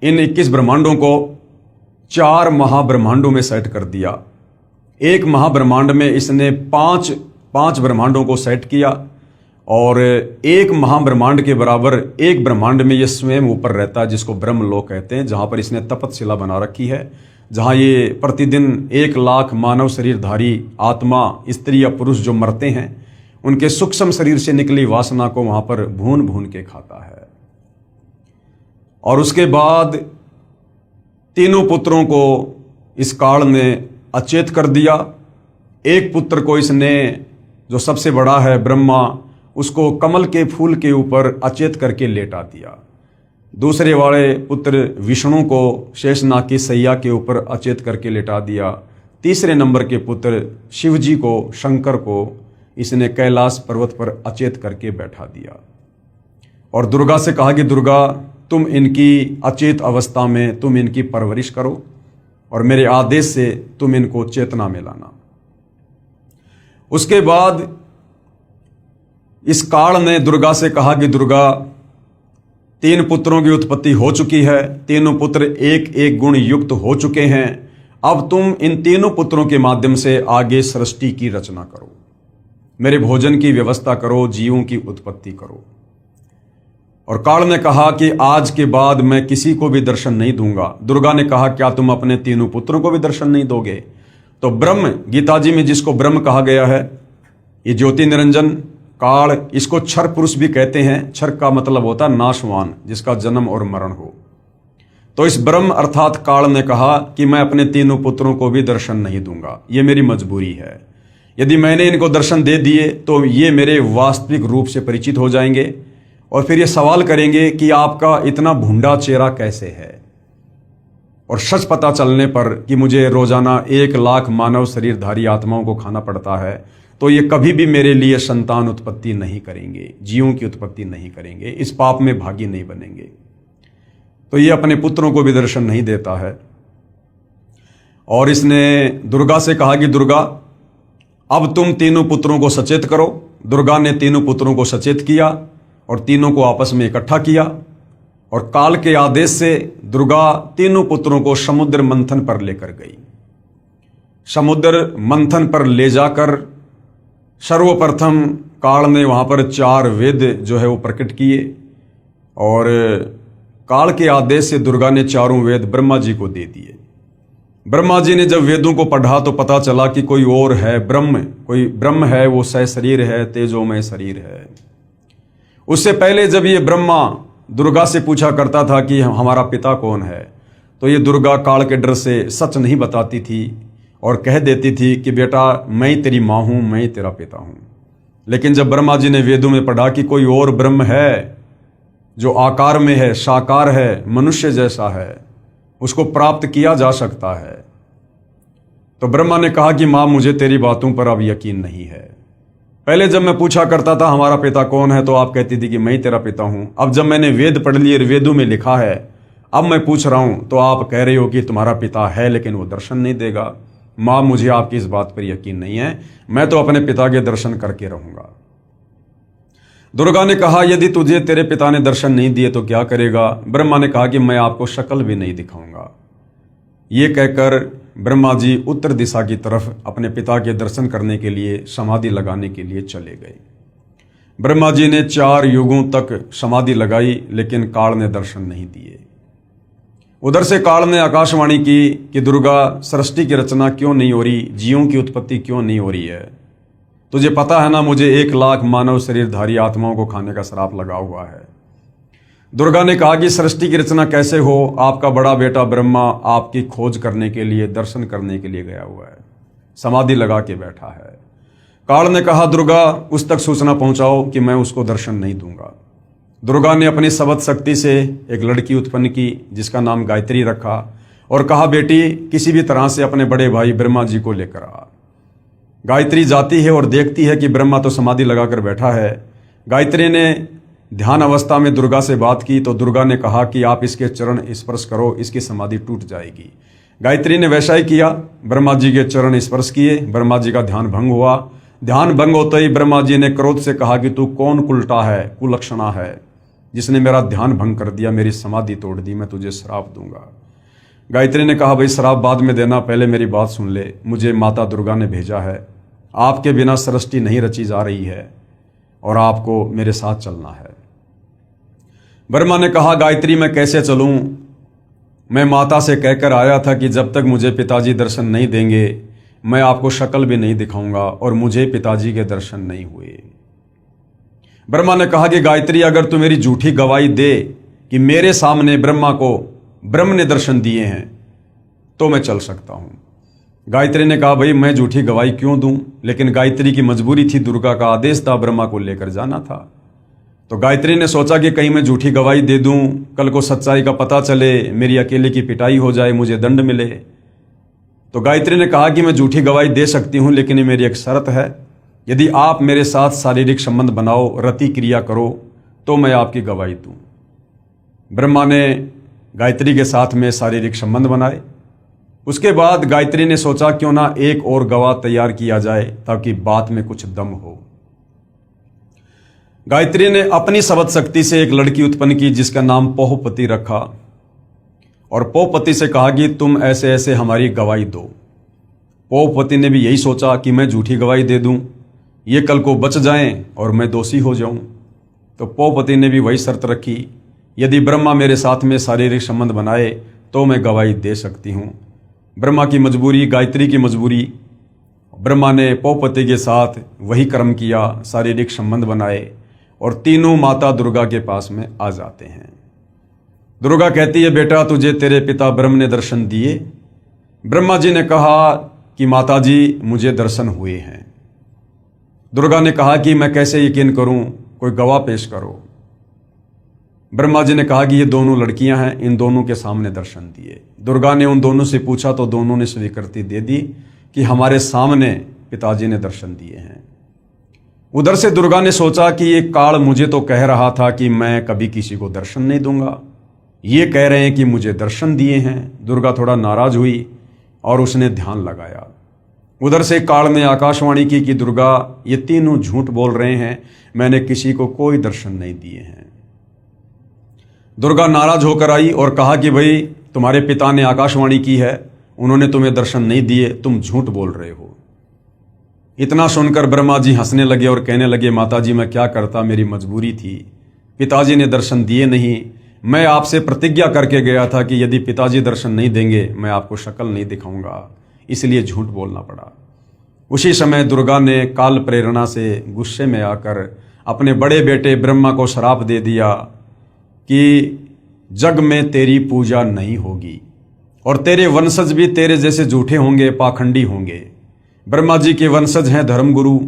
इन 21 ब्रह्मांडों को 4 महाब्रह्मांडों में सेट कर दिया। एक महाब्रह्मांड में इसने 5 ब्रह्मांडों को सेट किया और एक महाब्रह्मांड के बराबर एक ब्रह्मांड में ये स्वयं ऊपर रहता है, जिसको ब्रह्मलोक कहते हैं, जहां पर इसने तपतशिला बना रखी है, जहां ये प्रतिदिन 1,00,000 मानव शरीरधारी आत्मा, स्त्री या पुरुष जो मरते हैं, उनके सूक्ष्म शरीर से निकली वासना को वहां पर भून भून के खाता है। और उसके बाद तीनों पुत्रों को इस काल ने अचेत कर दिया। एक पुत्र को इसने, जो सबसे बड़ा है ब्रह्मा, उसको कमल के फूल के ऊपर अचेत करके लेटा दिया। दूसरे वाले पुत्र विष्णु को शेषनाग की सैया के ऊपर अचेत करके लेटा दिया। तीसरे नंबर के पुत्र शिवजी को, शंकर को इसने कैलाश पर्वत पर अचेत करके बैठा दिया और दुर्गा से कहा कि दुर्गा, तुम इनकी अचेत अवस्था में तुम इनकी परवरिश करो और मेरे आदेश से तुम इनको चेतना में लाना। उसके बाद इस काल ने दुर्गा से कहा कि दुर्गा, 3 पुत्रों की उत्पत्ति हो चुकी है, तीनों पुत्र एक एक गुण युक्त हो चुके हैं। अब तुम इन तीनों पुत्रों के माध्यम से आगे सृष्टि की रचना करो, मेरे भोजन की व्यवस्था करो, जीवों की उत्पत्ति करो। और काल ने कहा कि आज के बाद मैं किसी को भी दर्शन नहीं दूंगा। दुर्गा ने कहा, क्या तुम अपने तीनों पुत्रों को भी दर्शन नहीं दोगे? तो ब्रह्म, गीता जी में जिसको ब्रह्म कहा गया है, ये ज्योति निरंजन काल, इसको क्षर पुरुष भी कहते हैं। क्षर का मतलब होता है नाशवान, जिसका जन्म और मरण हो। तो इस ब्रह्म अर्थात काल ने कहा कि मैं अपने तीनों पुत्रों को भी दर्शन नहीं दूंगा, ये मेरी मजबूरी है। यदि मैंने इनको दर्शन दे दिए तो ये मेरे वास्तविक रूप से परिचित हो जाएंगे और फिर ये सवाल करेंगे कि आपका इतना भूंडा चेहरा कैसे है। और सच पता चलने पर कि मुझे रोजाना 1 लाख मानव शरीरधारी आत्माओं को खाना पड़ता है, तो ये कभी भी मेरे लिए संतान उत्पत्ति नहीं करेंगे, जीवों की उत्पत्ति नहीं करेंगे, इस पाप में भागी नहीं बनेंगे। तो ये अपने पुत्रों को भी दर्शन नहीं देता है। और इसने दुर्गा से कहा कि दुर्गा, अब तुम तीनों पुत्रों को सचेत करो। दुर्गा ने तीनों पुत्रों को सचेत किया और तीनों को आपस में इकट्ठा किया और काल के आदेश से दुर्गा तीनों पुत्रों को समुद्र मंथन पर लेकर गई। समुद्र मंथन पर ले जाकर सर्वप्रथम काल ने वहां पर 4 वेद जो है वो प्रकट किए और काल के आदेश से दुर्गा ने 4 वेद ब्रह्मा जी को दे दिए। ब्रह्मा जी ने जब वेदों को पढ़ा तो पता चला कि कोई और है ब्रह्म, कोई ब्रह्म है, वो सहशरीर है, तेजोमय शरीर है। उससे पहले जब ये ब्रह्मा दुर्गा से पूछा करता था कि हमारा पिता कौन है, तो ये दुर्गा काल के डर से सच नहीं बताती थी और कह देती थी कि बेटा मैं तेरी माँ हूं, मैं तेरा पिता हूं। लेकिन जब ब्रह्मा जी ने वेदों में पढ़ा कि कोई और ब्रह्म है जो आकार में है, साकार है, मनुष्य जैसा है, उसको प्राप्त किया जा सकता है, तो ब्रह्मा ने कहा कि माँ मुझे तेरी बातों पर अब यकीन नहीं है। पहले जब मैं पूछा करता था हमारा पिता कौन है तो आप कहती थी कि मैं तेरा पिता हूं। अब जब मैंने वेद पढ़ लिए, वेदों में लिखा है, अब मैं पूछ रहा हूं तो आप कह रहे हो कि तुम्हारा पिता है लेकिन वो दर्शन नहीं देगा। माँ मुझे आपकी इस बात पर यकीन नहीं है, मैं तो अपने पिता के दर्शन करके रहूंगा। दुर्गा ने कहा यदि तुझे तेरे पिता ने दर्शन नहीं दिए तो क्या करेगा? ब्रह्मा ने कहा कि मैं आपको शक्ल भी नहीं दिखाऊंगा। ये कहकर ब्रह्मा जी उत्तर दिशा की तरफ अपने पिता के दर्शन करने के लिए समाधि लगाने के लिए चले गए। ब्रह्मा जी ने 4 युगों तक समाधि लगाई लेकिन काल ने दर्शन नहीं दिए। उधर से काल ने आकाशवाणी की कि दुर्गा सृष्टि की रचना क्यों नहीं हो रही, जीवों की उत्पत्ति क्यों नहीं हो रही है? तुझे पता है ना मुझे 1 लाख मानव शरीरधारी आत्माओं को खाने का श्राप लगा हुआ है। दुर्गा ने कहा कि सृष्टि की रचना कैसे हो? आपका बड़ा बेटा ब्रह्मा आपकी खोज करने के लिए, दर्शन करने के लिए गया हुआ है, समाधि लगा के बैठा है। काल ने कहा दुर्गा उस तक सूचना पहुंचाओ कि मैं उसको दर्शन नहीं दूंगा। दुर्गा ने अपनी सबद शक्ति से एक लड़की उत्पन्न की जिसका नाम गायत्री रखा और कहा बेटी किसी भी तरह से अपने बड़े भाई ब्रह्मा जी को लेकर आ। गायत्री जाती है और देखती है कि ब्रह्मा तो समाधि लगाकर बैठा है। गायत्री ने ध्यान अवस्था में दुर्गा से बात की तो दुर्गा ने कहा कि आप इसके चरण स्पर्श करो, इसकी समाधि टूट जाएगी। गायत्री ने वैसा ही किया, ब्रह्मा जी के चरण स्पर्श किए, ब्रह्मा जी का ध्यान भंग हुआ। ध्यान भंग होते ही ब्रह्मा जी ने क्रोध से कहा कि तू कौन कुलटा है, कुलक्षणा है, जिसने मेरा ध्यान भंग कर दिया, मेरी समाधि तोड़ दी, मैं तुझे श्राप दूंगा। गायत्री ने कहा भाई श्राप बाद में देना, पहले मेरी बात सुन ले। मुझे माता दुर्गा ने भेजा है, आपके बिना सृष्टि नहीं रची जा रही है और आपको मेरे साथ चलना है। ब्रह्मा ने कहा गायत्री मैं कैसे चलूं? मैं माता से कहकर आया था कि जब तक मुझे पिताजी दर्शन नहीं देंगे मैं आपको शक्ल भी नहीं दिखाऊंगा और मुझे पिताजी के दर्शन नहीं हुए। ब्रह्मा ने कहा कि गायत्री अगर तू मेरी झूठी गवाही दे कि मेरे सामने ब्रह्मा को ब्रह्म ने दर्शन दिए हैं तो मैं चल सकता हूं। गायत्री ने कहा भाई मैं झूठी गवाही क्यों दूं? लेकिन गायत्री की मजबूरी थी, दुर्गा का आदेश था, ब्रह्मा को लेकर जाना था। तो गायत्री ने सोचा कि कहीं मैं झूठी गवाही दे दूं, कल को सच्चाई का पता चले, मेरी अकेले की पिटाई हो जाए, मुझे दंड मिले। तो गायत्री ने कहा कि मैं झूठी गवाही दे सकती हूं, लेकिन मेरी एक शर्त है, यदि आप मेरे साथ शारीरिक संबंध बनाओ, रति क्रिया करो, तो मैं आपकी गवाही दूं। ब्रह्मा ने गायत्री के साथ में शारीरिक संबंध बनाए। उसके बाद गायत्री ने सोचा क्यों ना एक और गवाह तैयार किया जाए ताकि बात में कुछ दम हो। गायत्री ने अपनी शब्द शक्ति से एक लड़की उत्पन्न की जिसका नाम पोहपति रखा और पोहपति से कहा कि तुम ऐसे ऐसे हमारी गवाही दो। पोहपति ने भी यही सोचा कि मैं झूठी गवाही दे दूं, ये कल को बच जाएं और मैं दोषी हो जाऊं। तो पोहपति ने भी वही शर्त रखी, यदि ब्रह्मा मेरे साथ में शारीरिक संबंध बनाए तो मैं गवाही दे सकती हूं। ब्रह्मा की मजबूरी, गायत्री की मजबूरी। ब्रह्मा ने पोहपति के साथ वही कर्म किया, शारीरिक संबंध बनाए और तीनों माता दुर्गा के पास में आ जाते हैं। दुर्गा कहती है, बेटा तुझे तेरे पिता ब्रह्म ने दर्शन दिए। ब्रह्मा जी ने कहा कि माता जी मुझे दर्शन हुए हैं। दुर्गा ने कहा कि मैं कैसे यकीन करूं, कोई गवाह पेश करो। ब्रह्मा जी ने कहा कि ये दोनों लड़कियां हैं, इन दोनों के सामने दर्शन दिए। दुर्गा ने उन दोनों से पूछा तो दोनों ने स्वीकृति दे दी कि हमारे सामने पिताजी ने दर्शन दिए हैं। उधर से दुर्गा ने सोचा कि ये काल मुझे तो कह रहा था कि मैं कभी किसी को दर्शन नहीं दूंगा, ये कह रहे हैं कि मुझे दर्शन दिए हैं। दुर्गा थोड़ा नाराज हुई और उसने ध्यान लगाया। उधर से काल ने आकाशवाणी की कि दुर्गा ये तीनों झूठ बोल रहे हैं, मैंने किसी को कोई दर्शन नहीं दिए हैं। दुर्गा नाराज होकर आई और कहा कि भाई तुम्हारे पिता ने आकाशवाणी की है, उन्होंने तुम्हें दर्शन नहीं दिए, तुम झूठ बोल रहे हो। इतना सुनकर ब्रह्मा जी हंसने लगे और कहने लगे, माता जी मैं क्या करता, मेरी मजबूरी थी, पिताजी ने दर्शन दिए नहीं। मैं आपसे प्रतिज्ञा करके गया था कि यदि पिताजी दर्शन नहीं देंगे मैं आपको शक्ल नहीं दिखाऊंगा, इसलिए झूठ बोलना पड़ा। उसी समय दुर्गा ने काल प्रेरणा से गुस्से में आकर अपने बड़े बेटे ब्रह्मा को श्राप दे दिया कि जग में तेरी पूजा नहीं होगी और तेरे वंशज भी तेरे जैसे झूठे होंगे, पाखंडी होंगे। ब्रह्मा जी के वंशज हैं धर्मगुरु,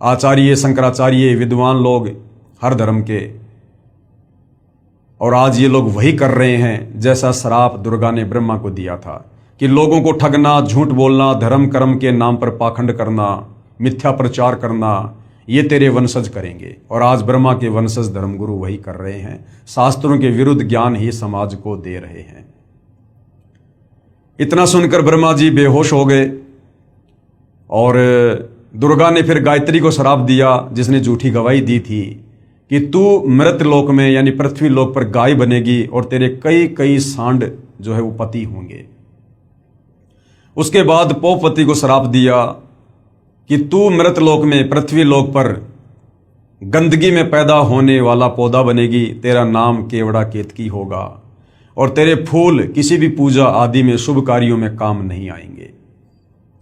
आचार्य, शंकराचार्य, विद्वान लोग हर धर्म के, और आज ये लोग वही कर रहे हैं जैसा श्राप दुर्गा ने ब्रह्मा को दिया था कि लोगों को ठगना, झूठ बोलना, धर्म कर्म के नाम पर पाखंड करना, मिथ्या प्रचार करना, ये तेरे वंशज करेंगे। और आज ब्रह्मा के वंशज धर्मगुरु वही कर रहे हैं, शास्त्रों के विरुद्ध ज्ञान ही समाज को दे रहे हैं। इतना सुनकर ब्रह्मा जी बेहोश हो गए और दुर्गा ने फिर गायत्री को श्राप दिया, जिसने झूठी गवाही दी थी कि तू मृत लोक में यानी पृथ्वी लोक पर गाय बनेगी और तेरे कई कई सांड जो है वो पति होंगे। उसके बाद पोहपति को श्राप दिया कि तू मृत लोक में, पृथ्वी लोक पर गंदगी में पैदा होने वाला पौधा बनेगी, तेरा नाम केवड़ा केतकी होगा और तेरे फूल किसी भी पूजा आदि में, शुभ कार्यों में काम नहीं आएंगे।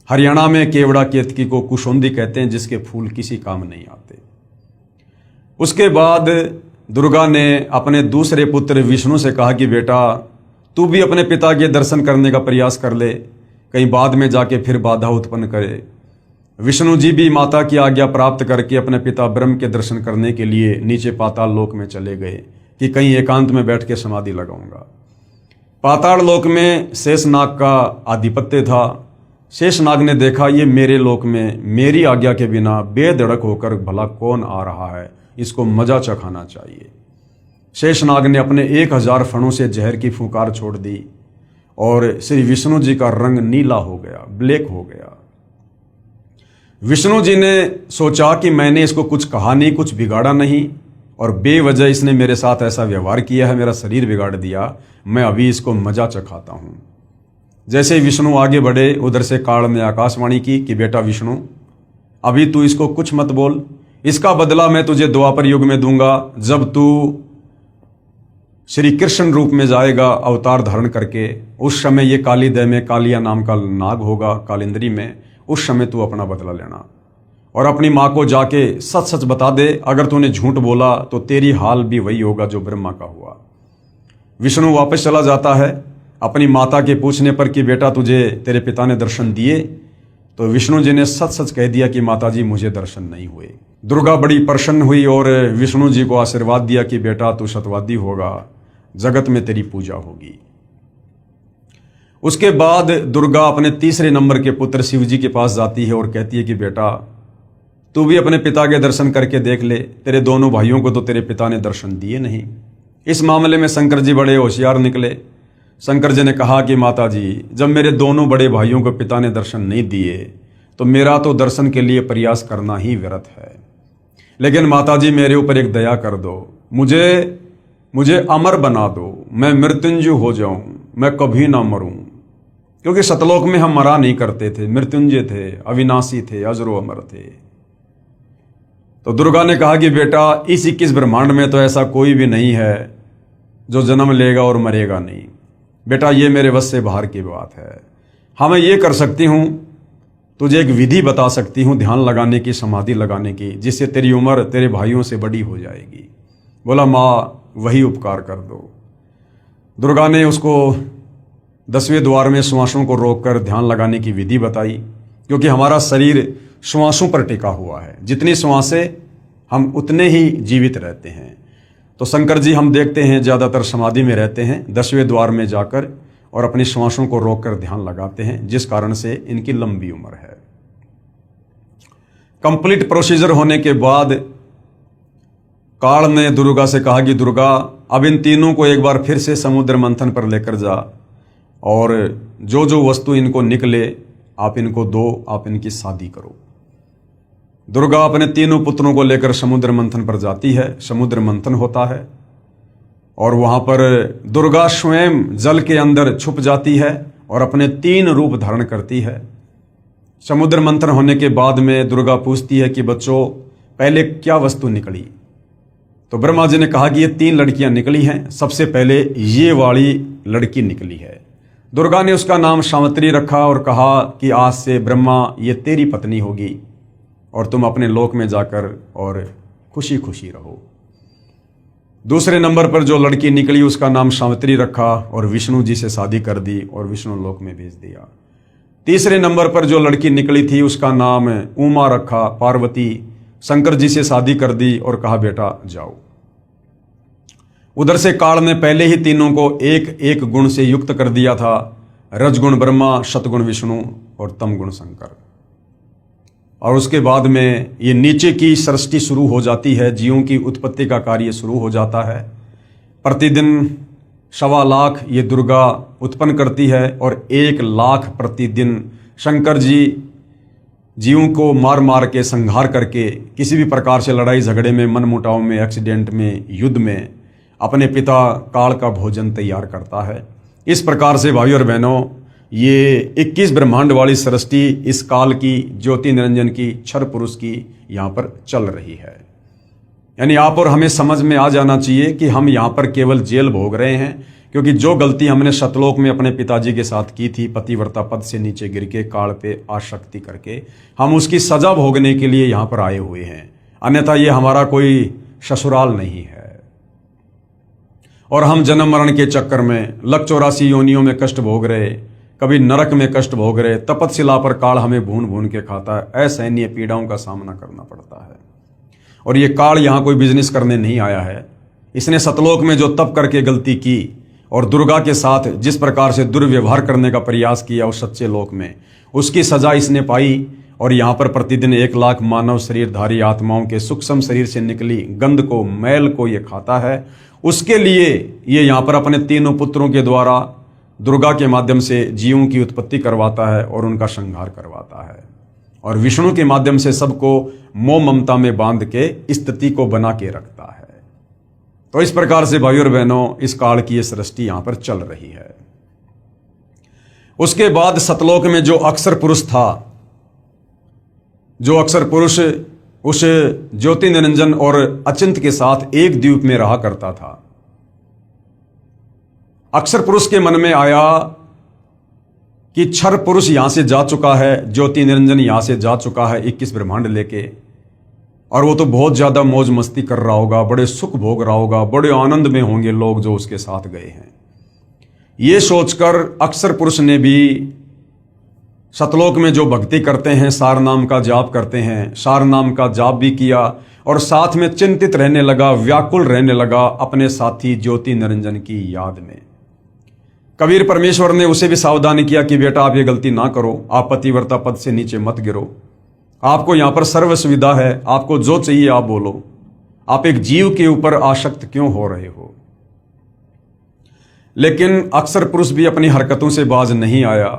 हरियाणा में केवड़ा केतकी को कुशोंदी कहते हैं, जिसके फूल किसी काम नहीं आते। उसके बाद दुर्गा ने अपने दूसरे पुत्र विष्णु से कहा कि बेटा तू भी अपने पिता के दर्शन करने का प्रयास कर ले, कहीं बाद में जाके फिर बाधा उत्पन्न करे। विष्णु जी भी माता की आज्ञा प्राप्त करके अपने पिता ब्रह्म के दर्शन करने के लिए नीचे पाताल लोक में चले गए कि कहीं एकांत में बैठ के समाधि लगाऊंगा। पाताल लोक में शेषनाग का आधिपत्य था। शेषनाग ने देखा ये मेरे लोक में मेरी आज्ञा के बिना बेधड़क होकर भला कौन आ रहा है, इसको मजा चखाना चाहिए। शेषनाग ने अपने 1000 फणों से जहर की फुंकार छोड़ दी और श्री विष्णु जी का रंग नीला हो गया, ब्लैक हो गया। विष्णु जी ने सोचा कि मैंने इसको कुछ कहा नहीं, कुछ बिगाड़ा नहीं और बेवजह इसने मेरे साथ ऐसा व्यवहार किया है, मेरा शरीर बिगाड़ दिया, मैं अभी इसको मजा चखाता हूं। जैसे विष्णु आगे बढ़े, उधर से काल ने आकाशवाणी की कि बेटा विष्णु अभी तू इसको कुछ मत बोल, इसका बदला मैं तुझे द्वापर युग में दूंगा, जब तू श्री कृष्ण रूप में जाएगा अवतार धारण करके। उस समय ये कालीदय में कालिया नाम का नाग होगा, कालिंद्री में, उस समय तू अपना बदला लेना और अपनी माँ को जाके सच सच बता दे, अगर तूने झूठ बोला तो तेरी हाल भी वही होगा जो ब्रह्मा का हुआ। विष्णु वापस चला जाता है अपनी माता के पूछने पर कि बेटा तुझे तेरे पिता ने दर्शन दिए, तो विष्णु जी ने सच सच कह दिया कि माता जी मुझे दर्शन नहीं हुए। दुर्गा बड़ी प्रसन्न हुई और विष्णु जी को आशीर्वाद दिया कि बेटा तू सत्यवादी होगा, जगत में तेरी पूजा होगी। उसके बाद दुर्गा अपने तीसरे नंबर के पुत्र शिव जी के पास जाती है और कहती है कि बेटा, तू भी अपने पिता के दर्शन करके देख ले, तेरे दोनों भाइयों को तो तेरे पिता ने दर्शन दिए नहीं। इस मामले में शंकर जी बड़े होशियार निकले। शंकर जी ने कहा कि माता जी, जब मेरे दोनों बड़े भाइयों को पिता ने दर्शन नहीं दिए तो मेरा तो दर्शन के लिए प्रयास करना ही व्यर्थ है। लेकिन माता जी, मेरे ऊपर एक दया कर दो, मुझे अमर बना दो, मैं मृत्युंजय हो जाऊं, मैं कभी ना मरूं। क्योंकि सतलोक में हम मरा नहीं करते थे, मृत्युंजय थे, अविनाशी थे, अजरो अमर थे। तो दुर्गा ने कहा कि बेटा, इस 21 ब्रह्मांड में तो ऐसा कोई भी नहीं है जो जन्म लेगा और मरेगा नहीं। बेटा, ये मेरे बस से बाहर की बात है। हाँ, मैं ये कर सकती हूं, तुझे एक विधि बता सकती हूं ध्यान लगाने की, समाधि लगाने की, जिससे तेरी उम्र तेरे भाइयों से बड़ी हो जाएगी। बोला, माँ वही उपकार कर दो। दुर्गा ने उसको 10वें द्वार में श्वासों को रोककर ध्यान लगाने की विधि बताई, क्योंकि हमारा शरीर श्वासों पर टिका हुआ है। जितनी श्वासें हम उतने ही जीवित रहते हैं। तो शंकर जी हम देखते हैं ज़्यादातर समाधि में रहते हैं, 10वें द्वार में जाकर और अपनी श्वासों को रोककर ध्यान लगाते हैं, जिस कारण से इनकी लंबी उम्र है। कंप्लीट प्रोसीजर होने के बाद काल ने दुर्गा से कहा कि दुर्गा, अब इन तीनों को एक बार फिर से समुद्र मंथन पर लेकर जा और जो जो वस्तु इनको निकले आप इनको दो, आप इनकी शादी करो। दुर्गा अपने तीनों पुत्रों को लेकर समुद्र मंथन पर जाती है। समुद्र मंथन होता है और वहां पर दुर्गा स्वयं जल के अंदर छुप जाती है और अपने 3 रूप धारण करती है। समुद्र मंथन होने के बाद में दुर्गा पूछती है कि बच्चों, पहले क्या वस्तु निकली? तो ब्रह्मा जी ने कहा कि ये 3 लड़कियां निकली हैं। सबसे पहले ये वाली लड़की निकली है। दुर्गा ने उसका नाम सावित्री रखा और कहा कि आज से ब्रह्मा, ये तेरी पत्नी होगी और तुम अपने लोक में जाकर और खुशी खुशी रहो। दूसरे नंबर पर जो लड़की निकली उसका नाम सावित्री रखा और विष्णु जी से शादी कर दी और विष्णु लोक में भेज दिया। तीसरे नंबर पर जो लड़की निकली थी उसका नाम उमा रखा, पार्वती, शंकर जी से शादी कर दी और कहा बेटा जाओ। उधर से काल ने पहले ही तीनों को एक एक गुण से युक्त कर दिया था, रजगुण ब्रह्मा, शतगुण विष्णु और तमगुण शंकर। और उसके बाद में ये नीचे की सृष्टि शुरू हो जाती है, जीवों की उत्पत्ति का कार्य शुरू हो जाता है। प्रतिदिन 1.25 लाख ये दुर्गा उत्पन्न करती है और 1 लाख प्रतिदिन शंकर जी जीवों को मार मार के संहार करके किसी भी प्रकार से लड़ाई झगड़े में, मन मुटाव में, एक्सीडेंट में, युद्ध में अपने पिता काल का भोजन तैयार करता है। इस प्रकार से भाई और बहनों, ये 21 ब्रह्मांड वाली सृष्टि इस काल की, ज्योति निरंजन की, क्षर पुरुष की यहाँ पर चल रही है। यानी आप और हमें समझ में आ जाना चाहिए कि हम यहाँ पर केवल जेल भोग रहे हैं, क्योंकि जो गलती हमने सतलोक में अपने पिताजी के साथ की थी, पतिव्रता पद से नीचे गिर के काल पे आसक्ति करके, हम उसकी सजा भोगने के लिए यहाँ पर आए हुए हैं। अन्यथा ये हमारा कोई ससुराल नहीं है। और हम जन्म मरण के चक्कर में 184 योनियों में कष्ट भोग रहे, कभी नरक में कष्ट भोग रहे, तपतशिला पर काल हमें भून भून के खाता है। असहनीय पीड़ाओं का सामना करना पड़ता है। और ये काल यहाँ कोई बिजनेस करने नहीं आया है। इसने सतलोक में जो तप करके गलती की और दुर्गा के साथ जिस प्रकार से दुर्व्यवहार करने का प्रयास किया उस सच्चे लोक में, उसकी सजा इसने पाई। और यहाँ पर प्रतिदिन 1 लाख मानव शरीरधारी आत्माओं के सूक्ष्म शरीर से निकली गंध को, मैल को ये खाता है। उसके लिए ये यहाँ पर अपने तीनों पुत्रों के द्वारा दुर्गा के माध्यम से जीवों की उत्पत्ति करवाता है और उनका संहार करवाता है। और विष्णु के माध्यम से सबको मोह ममता में बांध के स्थिति को बना के रखता है। तो इस प्रकार से भाइयों और बहनों, इस काल की ये सृष्टि यहां पर चल रही है। उसके बाद सतलोक में जो अक्षर पुरुष था, जो अक्षर पुरुष उस ज्योति निरंजन और अचिंत के साथ एक द्वीप में रहा करता था, अक्षर पुरुष के मन में आया कि क्षर पुरुष यहां से जा चुका है, ज्योति निरंजन यहां से जा चुका है 21 ब्रह्मांड लेके, और वो तो बहुत ज्यादा मौज मस्ती कर रहा होगा, बड़े सुख भोग रहा होगा, बड़े आनंद में होंगे लोग जो उसके साथ गए हैं। ये सोचकर अक्षर पुरुष ने भी सतलोक में जो भक्ति करते हैं, सार नाम का जाप करते हैं, सार नाम का जाप भी किया और साथ में चिंतित रहने लगा, व्याकुल रहने लगा अपने साथी ज्योति निरंजन की याद में। कबीर परमेश्वर ने उसे भी सावधान किया कि बेटा आप ये गलती ना करो, आप पतिव्रता पद से नीचे मत गिरो, आपको यहां पर सर्व सुविधा है, आपको जो चाहिए आप बोलो, आप एक जीव के ऊपर आसक्त क्यों हो रहे हो। लेकिन अक्सर पुरुष भी अपनी हरकतों से बाज नहीं आया।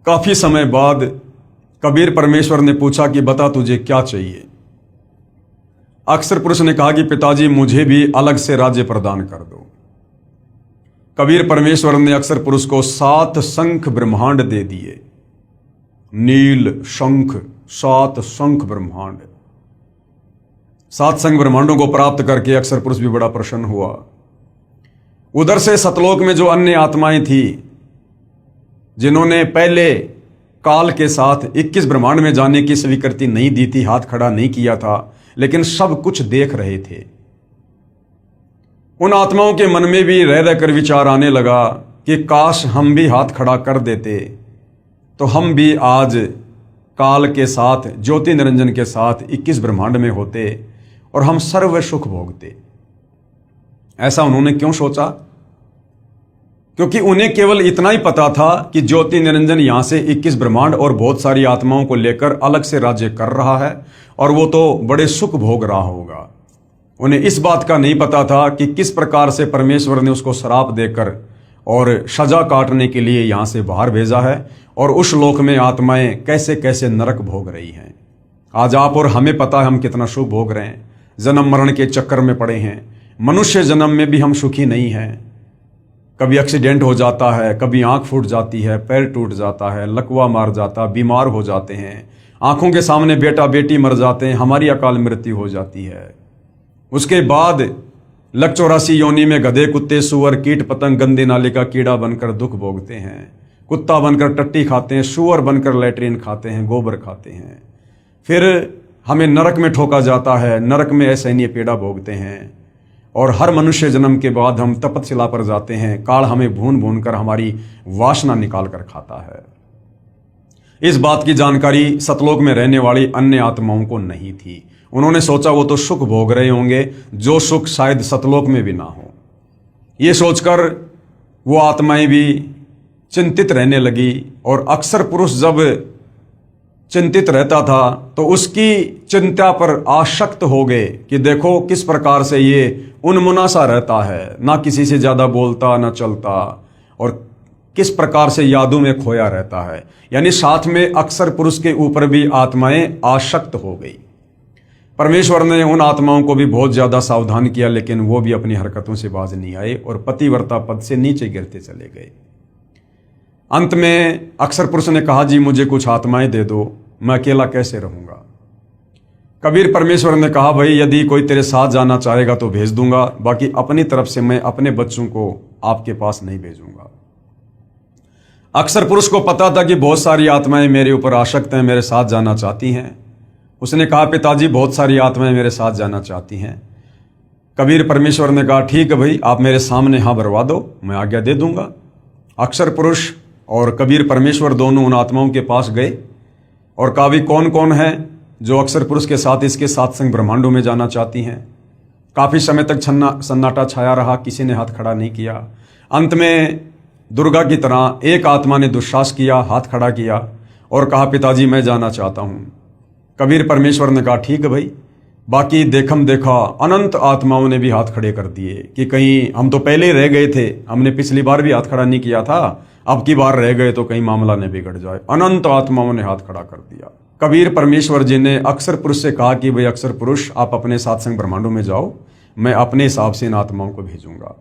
काफी समय बाद कबीर परमेश्वर ने पूछा कि बता तुझे क्या चाहिए। अक्सर पुरुष ने कहा कि पिताजी मुझे भी अलग से राज्य प्रदान कर दो। कबीर परमेश्वर ने अक्सर पुरुष को 7 शंख ब्रह्मांड दे दिए। नील शंख, 7 शंख ब्रह्मांड, 7 शंख ब्रह्मांडों को प्राप्त करके अक्सर पुरुष भी बड़ा प्रसन्न हुआ। उधर से सतलोक में जो अन्य आत्माएं थी जिन्होंने पहले काल के साथ 21 ब्रह्मांड में जाने की स्वीकृति नहीं दी थी, हाथ खड़ा नहीं किया था, लेकिन सब कुछ देख रहे थे, उन आत्माओं के मन में भी रह रहकर विचार आने लगा कि काश हम भी हाथ खड़ा कर देते तो हम भी आज काल के साथ, ज्योति निरंजन के साथ 21 ब्रह्मांड में होते और हम सर्व सुख भोगते। ऐसा उन्होंने क्यों सोचा? क्योंकि उन्हें केवल इतना ही पता था कि ज्योति निरंजन यहां से 21 ब्रह्मांड और बहुत सारी आत्माओं को लेकर अलग से राज्य कर रहा है और वो तो बड़े सुख भोग रहा होगा। उन्हें इस बात का नहीं पता था कि किस प्रकार से परमेश्वर ने उसको श्राप देकर और सजा काटने के लिए यहां से बाहर भेजा है और उस लोक में आत्माएं कैसे कैसे नरक भोग रही हैं। आज आप और हमें पता है हम कितना सुख भोग रहे हैं, जन्म मरण के चक्कर में पड़े हैं। मनुष्य जन्म में भी हम सुखी नहीं हैं। कभी एक्सीडेंट हो जाता है, कभी आंख फूट जाती है, पैर टूट जाता है, लकवा मार जाता, बीमार हो जाते हैं, आंखों के सामने बेटा बेटी मर जाते हैं, हमारी अकाल मृत्यु हो जाती है। उसके बाद लक 84 योनि में गधे, कुत्ते, सुअर, कीट पतंग, गंदे नाले का कीड़ा बनकर दुख भोगते हैं। कुत्ता बनकर टट्टी खाते हैं, सुअर बनकर लैट्रिन खाते हैं, गोबर खाते हैं। फिर हमें नरक में ठोका जाता है, नरक में असहनीय पीड़ा भोगते हैं और हर मनुष्य जन्म के बाद हम तपतशिला पर जाते हैं। काल हमें भून भून कर हमारी वासना निकाल कर खाता है। इस बात की जानकारी सतलोक में रहने वाली अन्य आत्माओं को नहीं थी। उन्होंने सोचा वो तो सुख भोग रहे होंगे जो सुख शायद सतलोक में भी ना हो। ये सोचकर वो आत्माएं भी चिंतित रहने लगी और अक्सर पुरुष जब चिंतित रहता था तो उसकी चिंता पर आसक्त हो गए कि देखो किस प्रकार से ये उन्मुनासा रहता है, ना किसी से ज्यादा बोलता ना चलता और किस प्रकार से यादों में खोया रहता है। यानी साथ में अक्सर पुरुष के ऊपर भी आत्माएं आसक्त हो गई। परमेश्वर ने उन आत्माओं को भी बहुत ज्यादा सावधान किया, लेकिन वो भी अपनी हरकतों से बाज नहीं आए और पतिव्रता पद से नीचे गिरते चले गए। अंत में अक्सर पुरुष ने कहा जी मुझे कुछ आत्माएं दे दो, मैं अकेला कैसे रहूंगा। कबीर परमेश्वर ने कहा भाई यदि कोई तेरे साथ जाना चाहेगा तो भेज दूंगा, बाकी अपनी तरफ से मैं अपने बच्चों को आपके पास नहीं भेजूंगा। अक्सर पुरुष को पता था कि बहुत सारी आत्माएं मेरे ऊपर आसक्त हैं, मेरे साथ जाना चाहती हैं। उसने कहा पिताजी बहुत सारी आत्माएं मेरे साथ जाना चाहती हैं। कबीर परमेश्वर ने कहा ठीक है भाई, आप मेरे सामने हाँ भरवा दो, मैं आज्ञा दे दूंगा। अक्सर पुरुष और कबीर परमेश्वर दोनों उन आत्माओं के पास गए और कहा भी कौन कौन है जो अक्सर पुरुष के साथ इसके 7 संग ब्रह्मांडों में जाना चाहती हैं। काफी समय तक सन्नाटा छाया रहा, किसी ने हाथ खड़ा नहीं किया। अंत में दुर्गा की तरह एक आत्मा ने दुस्साहस किया, हाथ खड़ा किया और कहा पिताजी मैं जाना चाहता हूं। कबीर परमेश्वर ने कहा ठीक है भाई। बाकी देखम देखा अनंत आत्माओं ने भी हाथ खड़े कर दिए कि कहीं हम तो पहले ही रह गए थे, हमने पिछली बार भी हाथ खड़ा नहीं किया था, अब की बार रह गए तो कहीं मामला न बिगड़ जाए। अनंत आत्माओं ने हाथ खड़ा कर दिया। कबीर परमेश्वर जी ने अक्सर पुरुष से कहा कि भाई अक्सर पुरुष आप अपने 7 संग ब्रह्मांडों में जाओ, मैं अपने हिसाब से इन आत्माओं को भेजूंगा।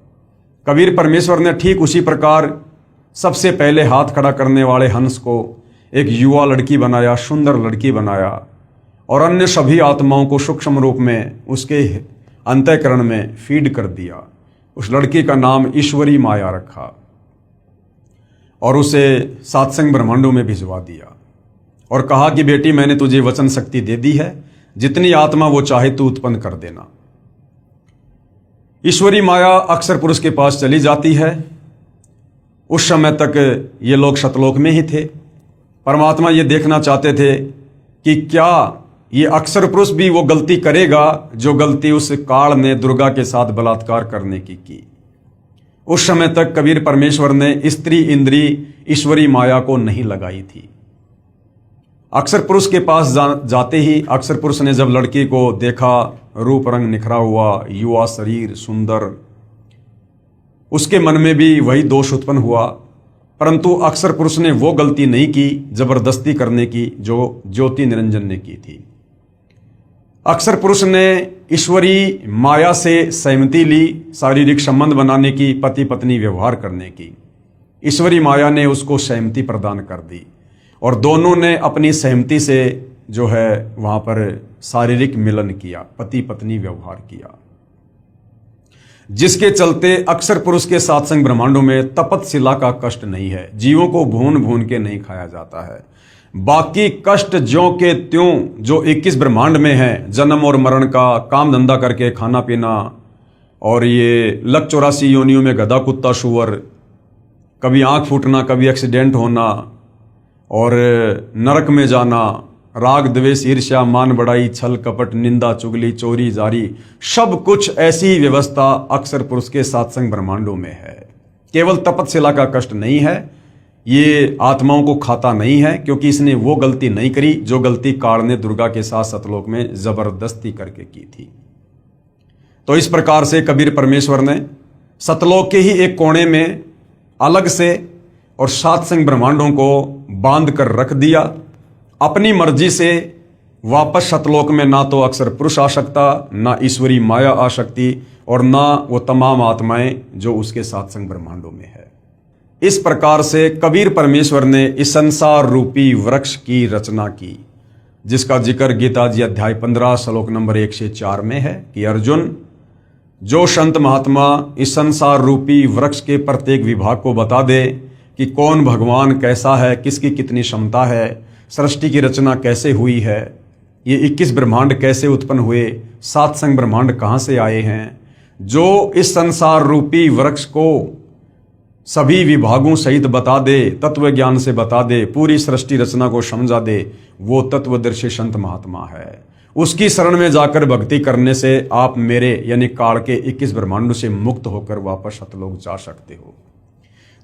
कबीर परमेश्वर ने ठीक उसी प्रकार सबसे पहले हाथ खड़ा करने वाले हंस को एक युवा लड़की बनाया, सुंदर लड़की बनाया और अन्य सभी आत्माओं को सूक्ष्म रूप में उसके अंतःकरण में फीड कर दिया। उस लड़की का नाम ईश्वरी माया रखा और उसे 7 संग ब्रह्मांडों में भिजवा दिया और कहा कि बेटी मैंने तुझे वचन शक्ति दे दी है, जितनी आत्मा वो चाहे तू उत्पन्न कर देना। ईश्वरी माया अक्सर पुरुष के पास चली जाती है। उस समय तक ये लोग सतलोक में ही थे। परमात्मा ये देखना चाहते थे कि क्या ये अक्सर पुरुष भी वो गलती करेगा जो गलती उस काल ने दुर्गा के साथ बलात्कार करने की। उस समय तक कबीर परमेश्वर ने स्त्री इंद्री ईश्वरी माया को नहीं लगाई थी। अक्सर पुरुष के पास जाते ही अक्सर पुरुष ने जब लड़की को देखा, रूप रंग निखरा हुआ, युवा शरीर, सुंदर, उसके मन में भी वही दोष उत्पन्न हुआ। परंतु अक्सर पुरुष ने वो गलती नहीं की जबरदस्ती करने की जो ज्योति निरंजन ने की थी। अक्सर पुरुष ने ईश्वरी माया से सहमति ली, शारीरिक संबंध बनाने की, पति पत्नी व्यवहार करने की। ईश्वरी माया ने उसको सहमति प्रदान कर दी और दोनों ने अपनी सहमति से जो है वहां पर शारीरिक मिलन किया, पति पत्नी व्यवहार किया, जिसके चलते अक्सर पुरुष के सत्संग ब्रह्मांडों में तपतशिला का कष्ट नहीं है। जीवों को भून भून के नहीं खाया जाता है। बाकी कष्ट ज्यों के त्यों जो 21 ब्रह्मांड में है, जन्म और मरण का, काम धंधा करके खाना पीना, और ये लक 84 योनियों में गधा कुत्ता सुअर, कभी आंख फूटना, कभी एक्सीडेंट होना, और नरक में जाना, राग द्वेष ईर्ष्या मान बढ़ाई, छल कपट निंदा चुगली चोरी जारी, सब कुछ ऐसी व्यवस्था अक्सर पुरुष के सत्संग ब्रह्मांडों में है। केवल तपतशिला का कष्ट नहीं है, ये आत्माओं को खाता नहीं है, क्योंकि इसने वो गलती नहीं करी जो गलती काल ने दुर्गा के साथ सतलोक में जबरदस्ती करके की थी। तो इस प्रकार से कबीर परमेश्वर ने सतलोक के ही एक कोने में अलग से और सत्संग ब्रह्मांडों को बांध कर रख दिया। अपनी मर्जी से वापस सतलोक में ना तो अक्सर पुरुष आ सकता, ना ईश्वरी माया आ सकती, और ना वो तमाम आत्माएं जो उसके सत्संग ब्रह्मांडों में है। इस प्रकार से कबीर परमेश्वर ने इस संसार रूपी वृक्ष की रचना की, जिसका जिक्र गीता जी अध्याय 15 श्लोक नंबर 1 से 4 में है कि अर्जुन, जो संत महात्मा इस संसार रूपी वृक्ष के प्रत्येक विभाग को बता दे कि कौन भगवान कैसा है, किसकी कितनी क्षमता है, सृष्टि की रचना कैसे हुई है, ये 21 ब्रह्मांड कैसे उत्पन्न हुए, सत्संग ब्रह्मांड कहाँ से आए हैं, जो इस संसार रूपी वृक्ष को सभी विभागों सहित बता दे, तत्व ज्ञान से बता दे, पूरी सृष्टि रचना को समझा दे, वो तत्वदर्शी संत महात्मा है। उसकी शरण में जाकर भक्ति करने से आप मेरे यानी काल के 21 ब्रह्मांडों से मुक्त होकर वापस सतलोक जा सकते हो।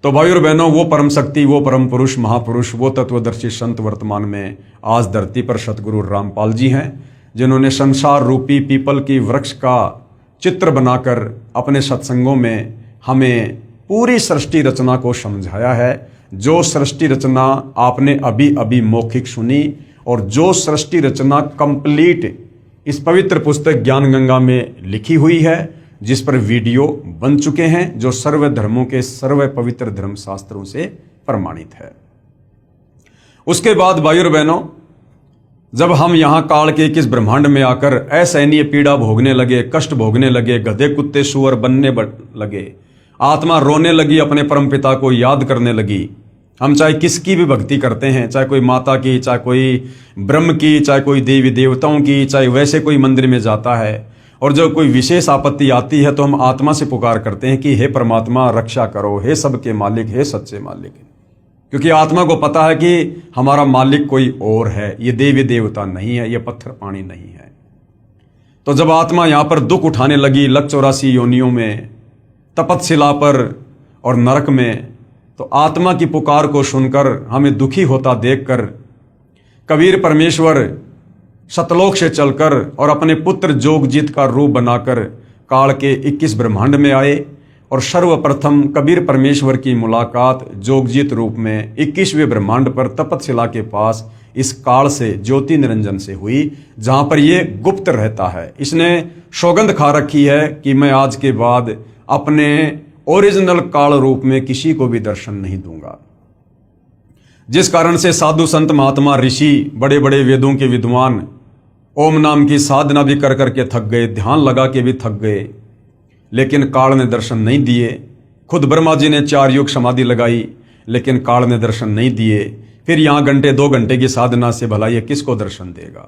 तो भाई और बहनों, वो परम शक्ति, वो परम पुरुष, महापुरुष, वो तत्वदर्शी संत वर्तमान में आज धरती पर सतगुरु रामपाल जी हैं, जिन्होंने संसार रूपी पीपल की वृक्ष का चित्र बनाकर अपने सत्संगों में हमें पूरी सृष्टि रचना को समझाया है। जो सृष्टि रचना आपने अभी अभी मौखिक सुनी, और जो सृष्टि रचना कंप्लीट इस पवित्र पुस्तक ज्ञान गंगा में लिखी हुई है, जिस पर वीडियो बन चुके हैं, जो सर्व धर्मों के सर्व पवित्र धर्म शास्त्रों से प्रमाणित है। उसके बाद भाई और बहनों, जब हम यहां काल के 21 ब्रह्मांड में आकर असहनीय पीड़ा भोगने लगे, कष्ट भोगने लगे, गधे कुत्ते सुअर बनने लगे, आत्मा रोने लगी, अपने परमपिता को याद करने लगी। हम चाहे किसकी भी भक्ति करते हैं, चाहे कोई माता की, चाहे कोई ब्रह्म की, चाहे कोई देवी देवताओं की, चाहे वैसे कोई मंदिर में जाता है, और जब कोई विशेष आपत्ति आती है तो हम आत्मा से पुकार करते हैं कि हे परमात्मा रक्षा करो, हे सबके मालिक, हे सच्चे मालिक। क्योंकि आत्मा को पता है कि हमारा मालिक कोई और है, ये देवी देवता नहीं है, ये पत्थर पानी नहीं है। तो जब आत्मा यहाँ पर दुख उठाने लगी लक 84 योनियों में, तपतशिला पर और नरक में, तो आत्मा की पुकार को सुनकर हमें दुखी होता देखकर कबीर परमेश्वर सतलोक से चलकर और अपने पुत्र जोगजीत का रूप बनाकर काल के 21 ब्रह्मांड में आए, और सर्वप्रथम कबीर परमेश्वर की मुलाकात जोगजीत रूप में 21वें ब्रह्मांड पर तपतशिला के पास इस काल से ज्योति निरंजन से हुई, जहां पर ये गुप्त रहता है। इसने सौगंध खा रखी है कि मैं आज के बाद अपने ओरिजिनल काल रूप में किसी को भी दर्शन नहीं दूंगा। जिस कारण से साधु संत महात्मा ऋषि, बड़े बड़े वेदों के विद्वान ओम नाम की साधना भी कर करके थक गए, ध्यान लगा के भी थक गए, लेकिन काल ने दर्शन नहीं दिए। खुद ब्रह्मा जी ने 4 युग समाधि लगाई, लेकिन काल ने दर्शन नहीं दिए। फिर यहां घंटे 2 घंटे की साधना से भला ये किसको दर्शन देगा।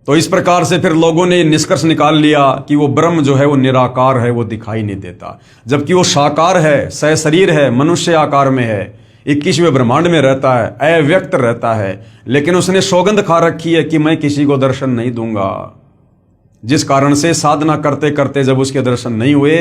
तो इस प्रकार से फिर लोगों ने निष्कर्ष निकाल लिया कि वो ब्रह्म जो है वो निराकार है, वो दिखाई नहीं देता, जबकि वो साकार है, सहशरीर है, मनुष्य आकार में है, 21वें ब्रह्मांड में रहता है, अव्यक्त रहता है, लेकिन उसने सौगंध खा रखी है कि मैं किसी को दर्शन नहीं दूंगा। जिस कारण से साधना करते करते जब उसके दर्शन नहीं हुए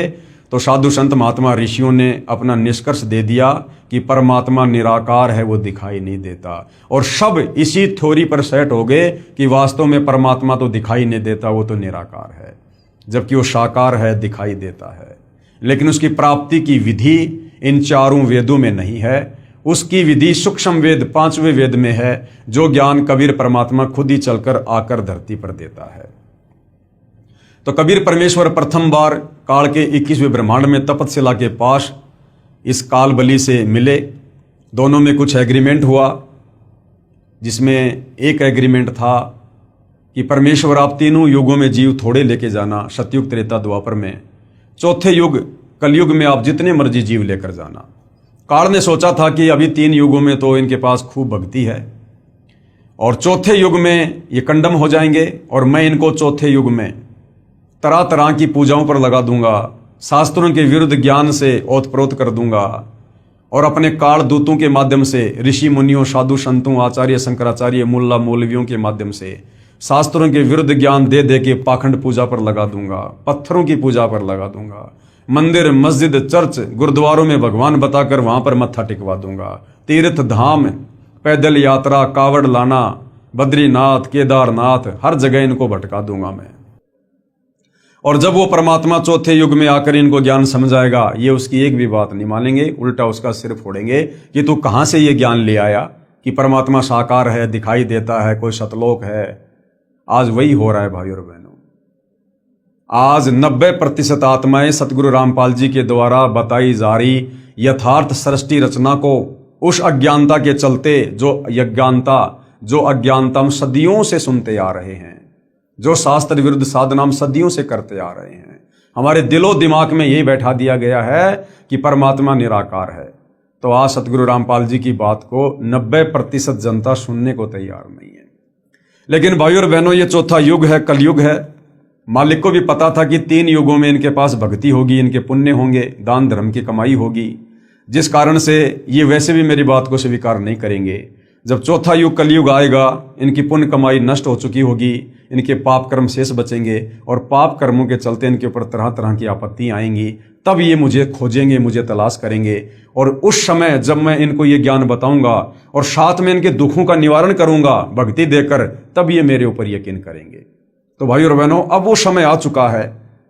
तो साधु संत महात्मा ऋषियों ने अपना निष्कर्ष दे दिया कि परमात्मा निराकार है, वो दिखाई नहीं देता। और सब इसी थ्योरी पर सेट हो गए कि वास्तव में परमात्मा तो दिखाई नहीं देता, वो तो निराकार है, जबकि वो साकार है, दिखाई देता है। लेकिन उसकी प्राप्ति की विधि इन चारों वेदों में नहीं है। उसकी विधि सूक्ष्म वेद 5वें वेद में है, जो ज्ञान कबीर परमात्मा खुद ही चलकर आकर धरती पर देता है। तो कबीर परमेश्वर प्रथम बार काल के 21वें ब्रह्मांड में तपतशिला के पास इस काल बलि से मिले। दोनों में कुछ एग्रीमेंट हुआ, जिसमें एक एग्रीमेंट था कि परमेश्वर आप तीनों युगों में जीव थोड़े लेके जाना, सतयुग त्रेता द्वापर में, चौथे युग कलयुग में आप जितने मर्जी जीव लेकर जाना। काल ने सोचा था कि अभी 3 युगों में तो इनके पास खूब भक्ति है और चौथे युग में ये कंडम हो जाएंगे, और मैं इनको चौथे युग में तरह तरह की पूजाओं पर लगा दूंगा, शास्त्रों के विरुद्ध ज्ञान से ओतप्रोत कर दूंगा, और अपने काल दूतों के माध्यम से, ऋषि मुनियों, साधु संतों, आचार्य शंकराचार्य, मुल्ला मौलवियों के माध्यम से शास्त्रों के विरुद्ध ज्ञान दे दे के पाखंड पूजा पर लगा दूंगा, पत्थरों की पूजा पर लगा दूंगा, मंदिर, मस्जिद, चर्च, गुरुद्वारों में भगवान बताकर वहां पर मत्था टिकवा दूंगा, तीर्थ धाम, पैदल यात्रा, कावड़ लाना, बद्रीनाथ, केदारनाथ, हर जगह इनको भटका दूंगा मैं। और जब वो परमात्मा चौथे युग में आकर इनको ज्ञान समझाएगा, ये उसकी एक भी बात नहीं मानेंगे, उल्टा उसका सिर फोड़ेंगे कि तू कहां से ये ज्ञान ले आया कि परमात्मा साकार है, दिखाई देता है, कोई सतलोक है। आज वही हो रहा है भाइयों और बहनों। आज 90% आत्माएं सतगुरु रामपाल जी के द्वारा बताई जा रही यथार्थ सृष्टि रचना को उस अज्ञानता के चलते, जो अज्ञानता हम सदियों से सुनते आ रहे हैं, जो शास्त्र विरुद्ध साधना हम सदियों से करते आ रहे हैं, हमारे दिलो दिमाग में यही बैठा दिया गया है कि परमात्मा निराकार है। तो आज सतगुरु रामपाल जी की बात को 90% जनता सुनने को तैयार नहीं है। लेकिन भाइयों और बहनों, ये चौथा युग है, कलयुग है। मालिक को भी पता था कि 3 युगों में इनके पास भक्ति होगी, इनके पुण्य होंगे, दान धर्म की कमाई होगी, जिस कारण से ये वैसे भी मेरी बात को स्वीकार नहीं करेंगे। जब चौथा युग कलयुग आएगा, इनकी पुण्य कमाई नष्ट हो चुकी होगी, इनके पाप कर्म शेष बचेंगे, और पाप कर्मों के चलते इनके ऊपर तरह तरह की आपत्ति आएंगी। तब ये मुझे खोजेंगे, मुझे तलाश करेंगे, और उस समय जब मैं इनको ये ज्ञान बताऊंगा और साथ में इनके दुखों का निवारण करूंगा भक्ति देकर, तब ये मेरे ऊपर यकीन करेंगे। तो भाइयों और बहनों, अब वो समय आ चुका है।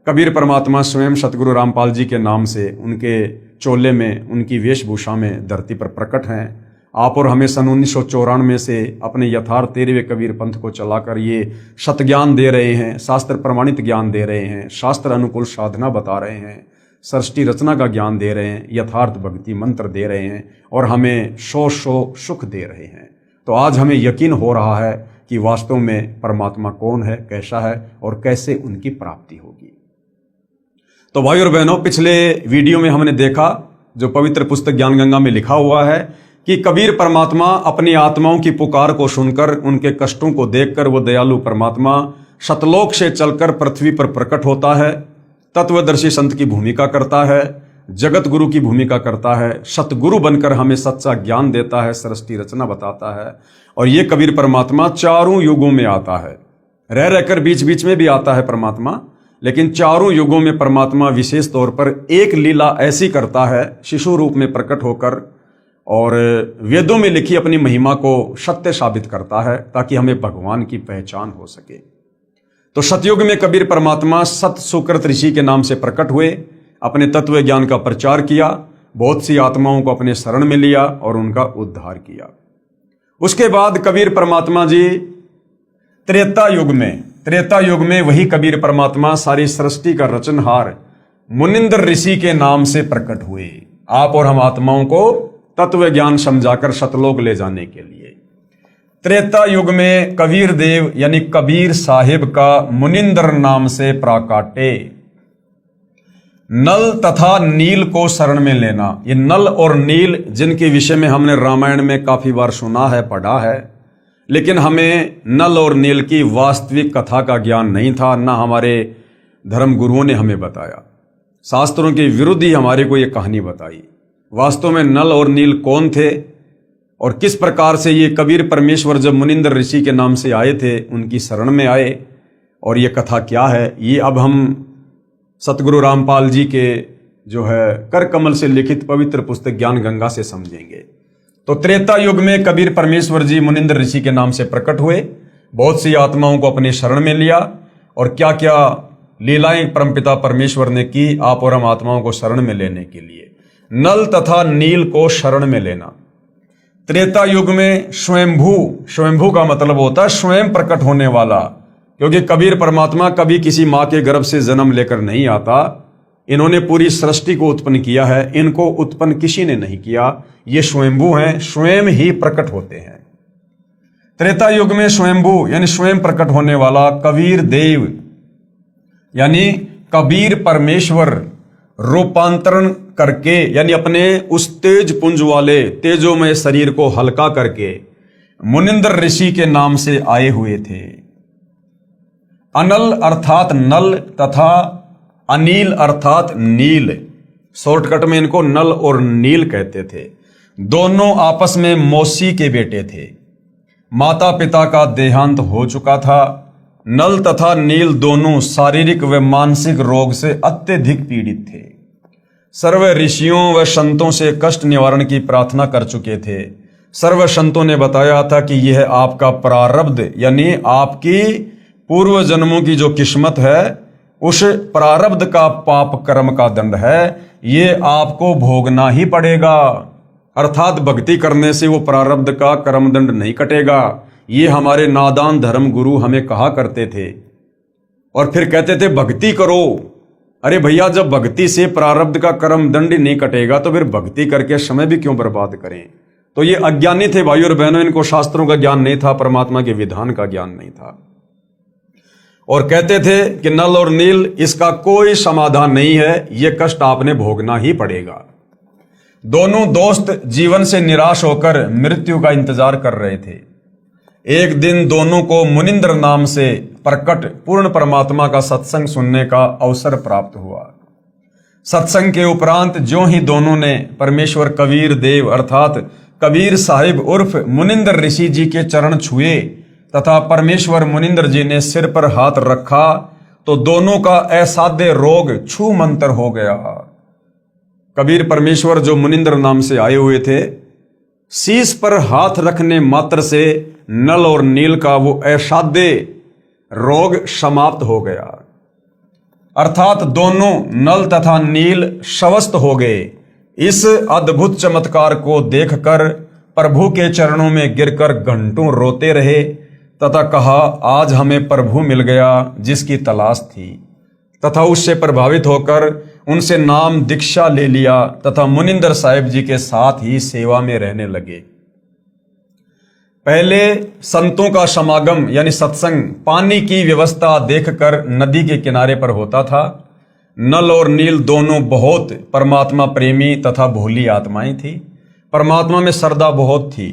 कबीर परमात्मा स्वयं सतगुरु रामपाल जी के नाम से, उनके चोले में, उनकी वेशभूषा में धरती पर प्रकट हैं। आप और हमें सन 1994 से अपने यथार्थ 13वें कबीर पंथ को चलाकर ये सतज्ञान दे रहे हैं, शास्त्र प्रमाणित ज्ञान दे रहे हैं, शास्त्र अनुकूल साधना बता रहे हैं, सृष्टि रचना का ज्ञान दे रहे हैं, यथार्थ भक्ति मंत्र दे रहे हैं, और हमें सौ सुख दे रहे हैं। तो आज हमें यकीन हो रहा है कि वास्तव में परमात्मा कौन है, कैसा है, और कैसे उनकी प्राप्ति होगी। तो भाई और बहनों, पिछले वीडियो में हमने देखा, जो पवित्र पुस्तक ज्ञान गंगा में लिखा हुआ है, कि कबीर परमात्मा अपनी आत्माओं की पुकार को सुनकर, उनके कष्टों को देखकर, वो दयालु परमात्मा सतलोक से चलकर पृथ्वी पर प्रकट होता है, तत्वदर्शी संत की भूमिका करता है, जगत गुरु की भूमिका करता है, सतगुरु बनकर हमें सच्चा ज्ञान देता है, सृष्टि रचना बताता है। और ये कबीर परमात्मा चारों युगों में आता है, रह रहकर बीच बीच में भी आता है परमात्मा, लेकिन चारों युगों में परमात्मा विशेष तौर पर एक लीला ऐसी करता है, शिशु रूप में प्रकट होकर, और वेदों में लिखी अपनी महिमा को सत्य साबित करता है, ताकि हमें भगवान की पहचान हो सके। तो सतयुग में कबीर परमात्मा सत सुकृत ऋषि के नाम से प्रकट हुए, अपने तत्व ज्ञान का प्रचार किया, बहुत सी आत्माओं को अपने शरण में लिया और उनका उद्धार किया। उसके बाद कबीर परमात्मा जी त्रेता युग में वही कबीर परमात्मा सारी सृष्टि का रचनहार मुनिंदर ऋषि के नाम से प्रकट हुए, आप और हम आत्माओं को तत्व ज्ञान समझाकर सतलोक ले जाने के लिए। त्रेता युग में कबीर देव यानी कबीर साहिब का मुनिंदर नाम से प्राकाटे। नल तथा नील को शरण में लेना। ये नल और नील जिनके विषय में हमने रामायण में काफी बार सुना है, पढ़ा है, लेकिन हमें नल और नील की वास्तविक कथा का ज्ञान नहीं था, ना हमारे धर्म गुरुओं ने हमें बताया। शास्त्रों के विरुद्ध ही हमारे को ये कहानी बताई। वास्तव में नल और नील कौन थे और किस प्रकार से ये कबीर परमेश्वर जब मुनिंदर ऋषि के नाम से आए थे, उनकी शरण में आए, और ये कथा क्या है, ये अब हम सतगुरु रामपाल जी के जो है कर कमल से लिखित पवित्र पुस्तक ज्ञान गंगा से समझेंगे। तो त्रेता युग में कबीर परमेश्वर जी मुनिंद्र ऋषि के नाम से प्रकट हुए, बहुत सी आत्माओं को अपनी शरण में लिया और क्या क्या लीलाएं परमपिता परमेश्वर ने की आप और हम आत्माओं को शरण में लेने के लिए। नल तथा नील को शरण में लेना। त्रेता युग में स्वयंभू का मतलब होता है स्वयं प्रकट होने वाला, क्योंकि कबीर परमात्मा कभी किसी मां के गर्भ से जन्म लेकर नहीं आता। इन्होंने पूरी सृष्टि को उत्पन्न किया है, इनको उत्पन्न किसी ने नहीं किया। ये स्वयंभू हैं, स्वयं ही प्रकट होते हैं। त्रेता युग में स्वयंभू यानी स्वयं प्रकट होने वाला कबीर देव यानी कबीर परमेश्वर रूपांतरण करके यानी अपने उस तेज पुंज वाले तेजोमय शरीर को हल्का करके मुनिंद्र ऋषि के नाम से आए हुए थे। अनल अर्थात नल तथा अनील अर्थात नील, शॉर्टकट में इनको नल और नील कहते थे। दोनों आपस में मौसी के बेटे थे। माता पिता का देहांत हो चुका था। नल तथा नील दोनों शारीरिक व मानसिक रोग से अत्यधिक पीड़ित थे। सर्व ऋषियों व संतों से कष्ट निवारण की प्रार्थना कर चुके थे। सर्व संतों ने बताया था कि यह आपका प्रारब्ध यानी आपकी पूर्व जन्मों की जो किस्मत है, उस प्रारब्ध का पाप कर्म का दंड है, ये आपको भोगना ही पड़ेगा। अर्थात भक्ति करने से वो प्रारब्ध का कर्म दंड नहीं कटेगा। ये हमारे नादान धर्म गुरु हमें कहा करते थे और फिर कहते थे भक्ति करो। अरे भैया, जब भक्ति से प्रारब्ध का कर्म दंड नहीं कटेगा तो फिर भक्ति करके समय भी क्यों बर्बाद करें। तो ये अज्ञानी थे भाई और बहनों, इनको शास्त्रों का ज्ञान नहीं था, परमात्मा के विधान का ज्ञान नहीं था। और कहते थे कि नल और नील इसका कोई समाधान नहीं है, ये कष्ट आपने भोगना ही पड़ेगा। दोनों दोस्त जीवन से निराश होकर मृत्यु का इंतजार कर रहे थे। एक दिन दोनों को मुनिंद्र नाम से प्रकट पूर्ण परमात्मा का सत्संग सुनने का अवसर प्राप्त हुआ। सत्संग के उपरांत जो ही दोनों ने परमेश्वर कबीर देव अर्थात कबीर साहिब उर्फ मुनिंद्र ऋषि जी के चरण छुए तथा परमेश्वर मुनिंद्र जी ने सिर पर हाथ रखा तो दोनों का असाध्य रोग छू मंतर हो गया। कबीर परमेश्वर जो मुनिंद्र नाम से आए हुए थे, शीश पर हाथ रखने मात्र से नल और नील का वो असाध्य रोग समाप्त हो गया। अर्थात दोनों नल तथा नील स्वस्थ हो गए। इस अद्भुत चमत्कार को देखकर प्रभु के चरणों में गिरकर घंटों रोते रहे तथा कहा, आज हमें प्रभु मिल गया जिसकी तलाश थी। तथा उससे प्रभावित होकर उनसे नाम दीक्षा ले लिया तथा मुनिंद्र साहिब जी के साथ ही सेवा में रहने लगे। पहले संतों का समागम यानी सत्संग पानी की व्यवस्था देखकर नदी के किनारे पर होता था। नल और नील दोनों बहुत परमात्मा प्रेमी तथा भोली आत्माएं थी। परमात्मा में श्रद्धा बहुत थी,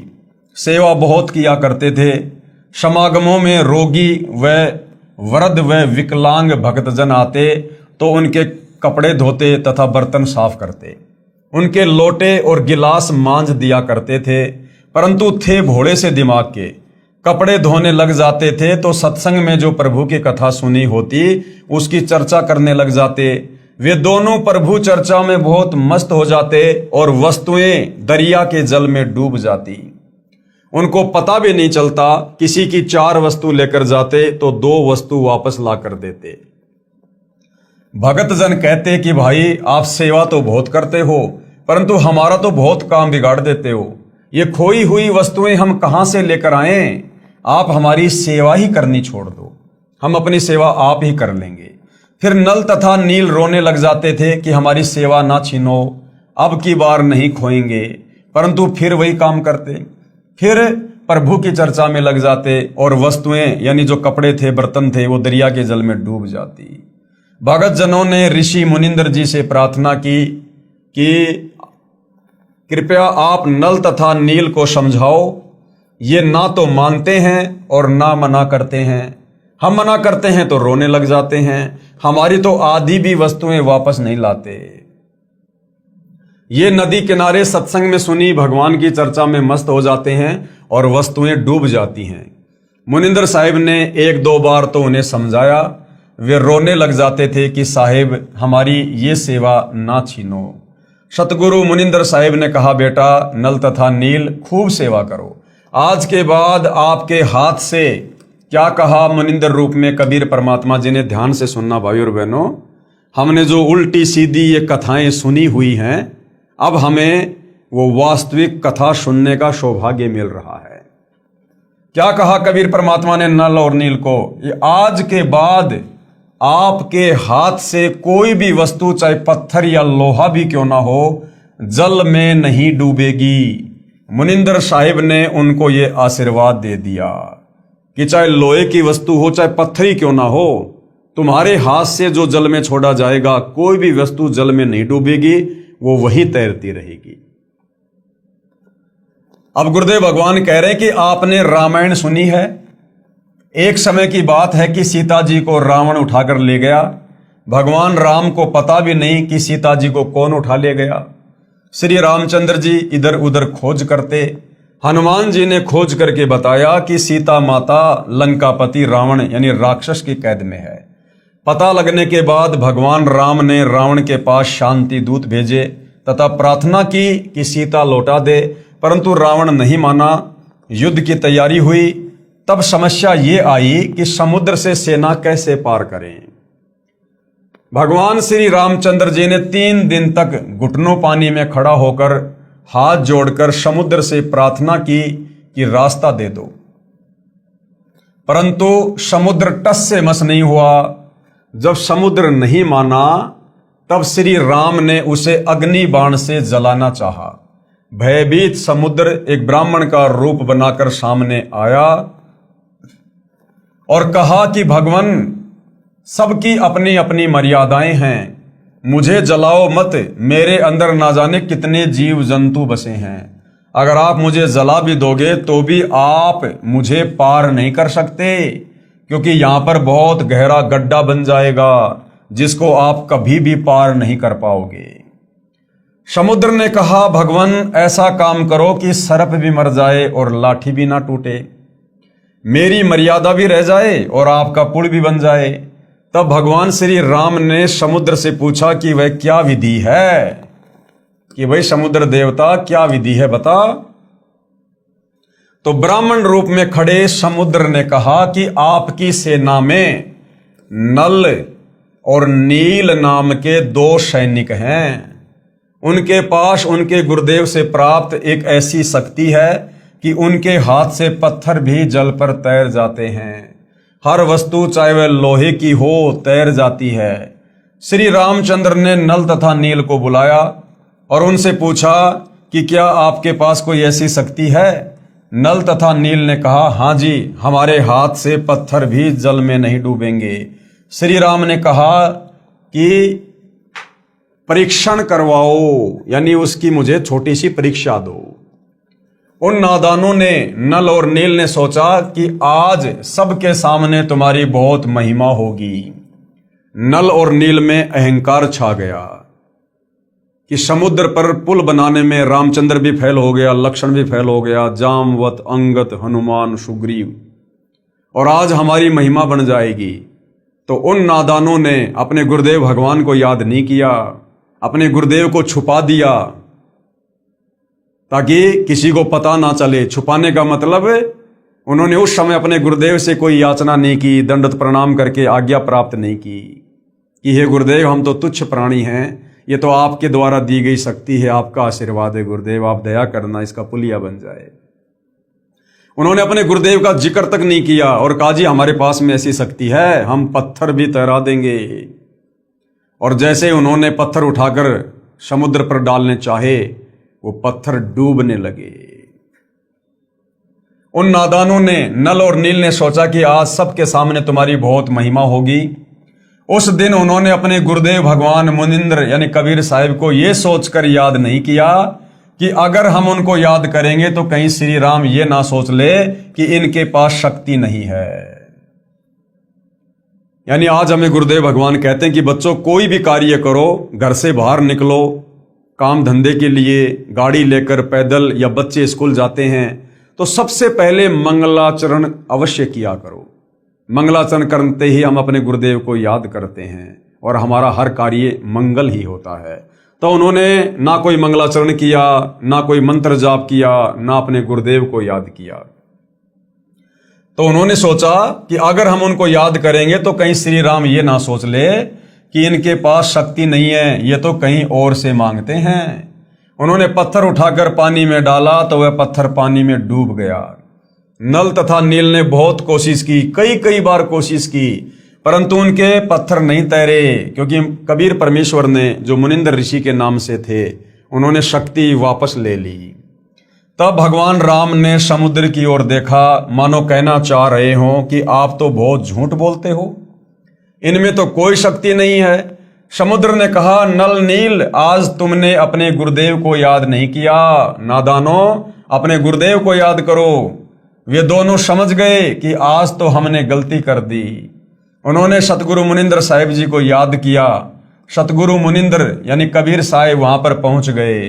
सेवा बहुत किया करते थे। समागमों में रोगी व वृद्ध व विकलांग भक्तजन आते तो उनके कपड़े धोते तथा बर्तन साफ करते, उनके लोटे और गिलास मांझ दिया करते थे। परंतु थे भोले से दिमाग के, कपड़े धोने लग जाते थे तो सत्संग में जो प्रभु की कथा सुनी होती उसकी चर्चा करने लग जाते। वे दोनों प्रभु चर्चा में बहुत मस्त हो जाते और वस्तुएं दरिया के जल में डूब जाती। उनको पता भी नहीं चलता, किसी की 4 वस्तु लेकर जाते तो 2 वस्तु वापस ला कर देते। भगत जन कहते कि भाई आप सेवा तो बहुत करते हो परंतु हमारा तो बहुत काम बिगाड़ देते हो। ये खोई हुई वस्तुएं हम कहां से लेकर आए? आप हमारी सेवा ही करनी छोड़ दो, हम अपनी सेवा आप ही कर लेंगे। फिर नल तथा नील रोने लग जाते थे कि हमारी सेवा ना छीनो, अब की बार नहीं खोएंगे। परंतु फिर वही काम करते, फिर प्रभु की चर्चा में लग जाते और वस्तुएं यानी जो कपड़े थे बर्तन थे वो दरिया के जल में डूब जाती। भगत जनों ने ऋषि मुनिंद्र जी से प्रार्थना की कि कृपया आप नल तथा नील को समझाओ, ये ना तो मानते हैं और ना मना करते हैं। हम मना करते हैं तो रोने लग जाते हैं, हमारी तो आधी भी वस्तुएं वापस नहीं लाते। ये नदी किनारे सत्संग में सुनी भगवान की चर्चा में मस्त हो जाते हैं और वस्तुएं डूब जाती हैं। मुनिंद्र साहिब ने 1-2 बार तो उन्हें समझाया वे रोने लग जाते थे कि साहिब हमारी ये सेवा ना छीनो। सतगुरु मुनिंदर साहिब ने कहा, बेटा नल तथा नील खूब सेवा करो। आज के बाद आपके हाथ से क्या कहा मुनिंदर रूप में कबीर परमात्मा जी ने, ध्यान से सुनना भाई और बहनों। हमने जो उल्टी सीधी ये कथाएं सुनी हुई हैं, अब हमें वो वास्तविक कथा सुनने का सौभाग्य मिल रहा है। क्या कहा कबीर परमात्मा ने नल और नील को, ये आज के बाद आपके हाथ से कोई भी वस्तु, चाहे पत्थर या लोहा भी क्यों ना हो, जल में नहीं डूबेगी। मुनिंदर साहिब ने उनको ये आशीर्वाद दे दिया कि चाहे लोहे की वस्तु हो, चाहे पत्थर ही क्यों ना हो, तुम्हारे हाथ से जो जल में छोड़ा जाएगा, कोई भी वस्तु जल में नहीं डूबेगी, वो वही तैरती रहेगी। अब गुरुदेव भगवान कह रहे हैं कि आपने रामायण सुनी है। एक समय की बात है कि सीता जी को रावण उठाकर ले गया। भगवान राम को पता भी नहीं कि सीता जी को कौन उठा ले गया। श्री रामचंद्र जी इधर उधर खोज करते, हनुमान जी ने खोज करके बताया कि सीता माता लंकापति रावण यानी राक्षस की कैद में है। पता लगने के बाद भगवान राम ने रावण के पास शांति दूत भेजे तथा प्रार्थना की कि सीता लौटा दे, परंतु रावण नहीं माना। युद्ध की तैयारी हुई। तब समस्या ये आई कि समुद्र से सेना कैसे पार करें। भगवान श्री रामचंद्र जी ने 3 दिन तक घुटनों पानी में खड़ा होकर हाथ जोड़कर समुद्र से प्रार्थना की कि रास्ता दे दो, परंतु समुद्र टस से मस नहीं हुआ। जब समुद्र नहीं माना, तब श्री राम ने उसे अग्नि बाण से जलाना चाहा। भयभीत समुद्र एक ब्राह्मण का रूप बनाकर सामने आया और कहा कि भगवान, सबकी अपनी अपनी मर्यादाएं हैं, मुझे जलाओ मत, मेरे अंदर ना जाने कितने जीव जंतु बसे हैं। अगर आप मुझे जला भी दोगे तो भी आप मुझे पार नहीं कर सकते, क्योंकि यहां पर बहुत गहरा गड्ढा बन जाएगा जिसको आप कभी भी पार नहीं कर पाओगे। समुद्र ने कहा, भगवान ऐसा काम करो कि सर्प भी मर जाए और लाठी भी ना टूटे, मेरी मर्यादा भी रह जाए और आपका पुल भी बन जाए। तब भगवान श्री राम ने समुद्र से पूछा कि वह क्या विधि है, कि भाई समुद्र देवता क्या विधि है बता। तो ब्राह्मण रूप में खड़े समुद्र ने कहा कि आपकी सेना में नल और नील नाम के 2 सैनिक हैं। उनके पास उनके गुरुदेव से प्राप्त एक ऐसी शक्ति है कि उनके हाथ से पत्थर भी जल पर तैर जाते हैं। हर वस्तु चाहे वह लोहे की हो तैर जाती है। श्री रामचंद्र ने नल तथा नील को बुलाया और उनसे पूछा कि क्या आपके पास कोई ऐसी शक्ति है। नल तथा नील ने कहा, हाँ जी, हमारे हाथ से पत्थर भी जल में नहीं डूबेंगे। श्री राम ने कहा कि परीक्षण करवाओ, यानी उसकी मुझे छोटी सी परीक्षा दो। उन नादानों ने, नल और नील ने सोचा कि आज सबके सामने तुम्हारी बहुत महिमा होगी। नल और नील में अहंकार छा गया कि समुद्र पर पुल बनाने में रामचंद्र भी फेल हो गया, लक्ष्मण भी फेल हो गया, जामवत, अंगद, हनुमान, सुग्रीव, और आज हमारी महिमा बन जाएगी। तो उन नादानों ने अपने गुरुदेव भगवान को याद नहीं किया, अपने गुरुदेव को छुपा दिया ताकि किसी को पता ना चले। छुपाने का मतलब उन्होंने उस समय अपने गुरुदेव से कोई याचना नहीं की, दंडवत प्रणाम करके आज्ञा प्राप्त नहीं की कि हे गुरुदेव, हम तो तुच्छ प्राणी हैं, ये तो आपके द्वारा दी गई शक्ति है, आपका आशीर्वाद है गुरुदेव, आप दया करना, इसका पुलिया बन जाए। उन्होंने अपने गुरुदेव का जिक्र तक नहीं किया और कहा, जी हमारे पास में ऐसी शक्ति है, हम पत्थर भी तैरा देंगे। और जैसे उन्होंने पत्थर उठाकर समुद्र पर डालने चाहे, वो पत्थर डूबने लगे। उन नादानों ने, नल और नील ने सोचा कि आज सबके सामने तुम्हारी बहुत महिमा होगी। उस दिन उन्होंने अपने गुरुदेव भगवान मुनिंद्र यानी कबीर साहिब को यह सोचकर याद नहीं किया कि अगर हम उनको याद करेंगे तो कहीं श्री राम ये ना सोच ले कि इनके पास शक्ति नहीं है। यानी आज हमें गुरुदेव भगवान कहते हैं कि बच्चों, कोई भी कार्य करो, घर से बाहर निकलो काम धंधे के लिए, गाड़ी लेकर, पैदल, या बच्चे स्कूल जाते हैं तो सबसे पहले मंगलाचरण अवश्य किया करो। मंगलाचरण करते ही हम अपने गुरुदेव को याद करते हैं और हमारा हर कार्य मंगल ही होता है। तो उन्होंने ना कोई मंगलाचरण किया, ना कोई मंत्र जाप किया, ना अपने गुरुदेव को याद किया। तो उन्होंने सोचा कि अगर हम उनको याद करेंगे तो कहीं श्री राम ये ना सोच ले कि इनके पास शक्ति नहीं है, ये तो कहीं और से मांगते हैं। उन्होंने पत्थर उठाकर पानी में डाला तो वह पत्थर पानी में डूब गया। नल तथा नील ने बहुत कोशिश की, कई बार कोशिश की, परंतु उनके पत्थर नहीं तैरे, क्योंकि कबीर परमेश्वर ने, जो मुनिंदर ऋषि के नाम से थे, उन्होंने शक्ति वापस ले ली। तब भगवान राम ने समुद्र की ओर देखा, मानो कहना चाह रहे हो कि आप तो बहुत झूठ बोलते हो, इनमें तो कोई शक्ति नहीं है। समुद्र ने कहा, नल नील, आज तुमने अपने गुरुदेव को याद नहीं किया। नादानो, अपने गुरुदेव को याद करो। वे दोनों समझ गए कि आज तो हमने गलती कर दी। उन्होंने सतगुरु मुनिंदर साहिब जी को याद किया। सतगुरु मुनिंदर यानी कबीर साहिब वहां पर पहुंच गए।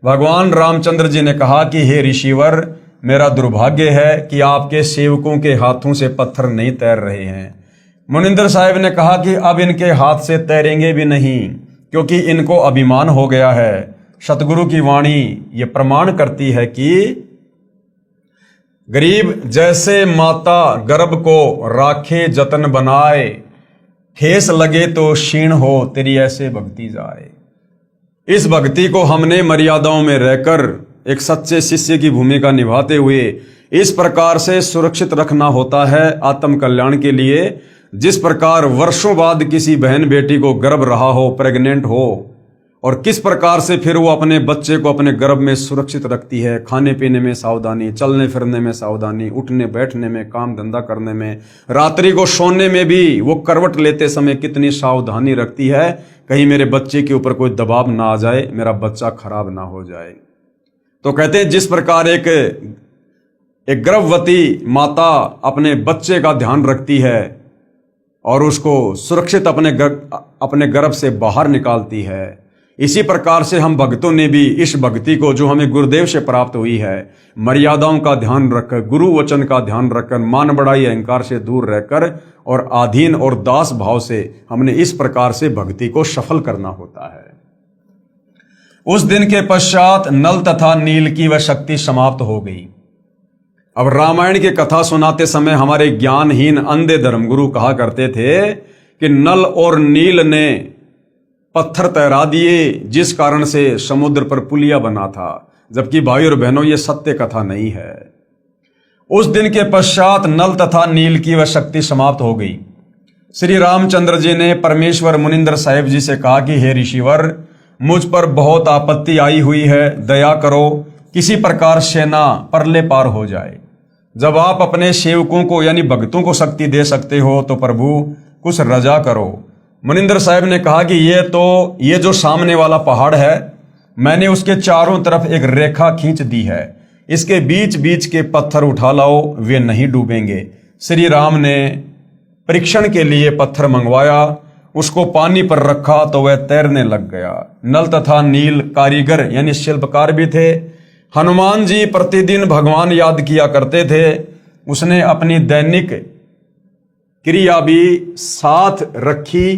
भगवान रामचंद्र जी ने कहा कि हे ऋषिवर, मेरा दुर्भाग्य है कि आपके सेवकों के हाथों से पत्थर नहीं तैर रहे हैं। मुनिंदर साहिब ने कहा कि अब इनके हाथ से तैरेंगे भी नहीं, क्योंकि इनको अभिमान हो गया है। सतगुरु की वाणी ये प्रमाण करती है कि गरीब जैसे माता गर्भ को राखे जतन बनाए, ठेस लगे तो क्षीण हो तेरी ऐसे भक्ति जाए। इस भक्ति को हमने मर्यादाओं में रहकर एक सच्चे शिष्य की भूमिका निभाते हुए इस प्रकार से सुरक्षित रखना होता है आत्म कल्याण के लिए, जिस प्रकार वर्षों बाद किसी बहन बेटी को गर्भ रहा हो, प्रेग्नेंट हो, और किस प्रकार से फिर वो अपने बच्चे को अपने गर्भ में सुरक्षित रखती है। खाने पीने में सावधानी, चलने फिरने में सावधानी, उठने बैठने में, काम धंधा करने में, रात्रि को सोने में भी वो करवट लेते समय कितनी सावधानी रखती है, कहीं मेरे बच्चे के ऊपर कोई दबाव ना आ जाए, मेरा बच्चा खराब ना हो जाए। तो कहते हैं जिस प्रकार एक गर्भवती माता अपने बच्चे का ध्यान रखती है और उसको सुरक्षित अपने गर्भ से बाहर निकालती है, इसी प्रकार से हम भक्तों ने भी इस भक्ति को जो हमें गुरुदेव से प्राप्त हुई है, मर्यादाओं का ध्यान रखकर, गुरु वचन का ध्यान रखकर, मान बढ़ाई अहंकार से दूर रहकर और आधीन और दास भाव से हमने इस प्रकार से भक्ति को सफल करना होता है। उस दिन के पश्चात नल तथा नील की वह शक्ति समाप्त हो गई। अब रामायण की कथा सुनाते समय हमारे ज्ञानहीन अंधे धर्मगुरु कहा करते थे कि नल और नील ने पत्थर तैरा दिए, जिस कारण से समुद्र पर पुलिया बना था, जबकि भाई और बहनों ये सत्य कथा नहीं है। उस दिन के पश्चात नल तथा नील की वह शक्ति समाप्त हो गई। श्री रामचंद्र जी ने परमेश्वर मुनिंदर साहिब जी से कहा कि हे ऋषिवर, मुझ पर बहुत आपत्ति आई हुई है, दया करो, किसी प्रकार सेना परले पार हो जाए। जब आप अपने सेवकों को यानी भक्तों को शक्ति दे सकते हो तो प्रभु कुछ रजा करो। मुनिंदर साहिब ने कहा कि ये जो सामने वाला पहाड़ है, मैंने उसके चारों तरफ एक रेखा खींच दी है, इसके बीच बीच के पत्थर उठा लाओ, वे नहीं डूबेंगे। श्री राम ने परीक्षण के लिए पत्थर मंगवाया, उसको पानी पर रखा तो वह तैरने लग गया। नल तथा नील कारीगर यानी शिल्पकार भी थे। हनुमान जी प्रतिदिन भगवान याद किया करते थे। उसने अपनी दैनिक क्रिया भी साथ रखी,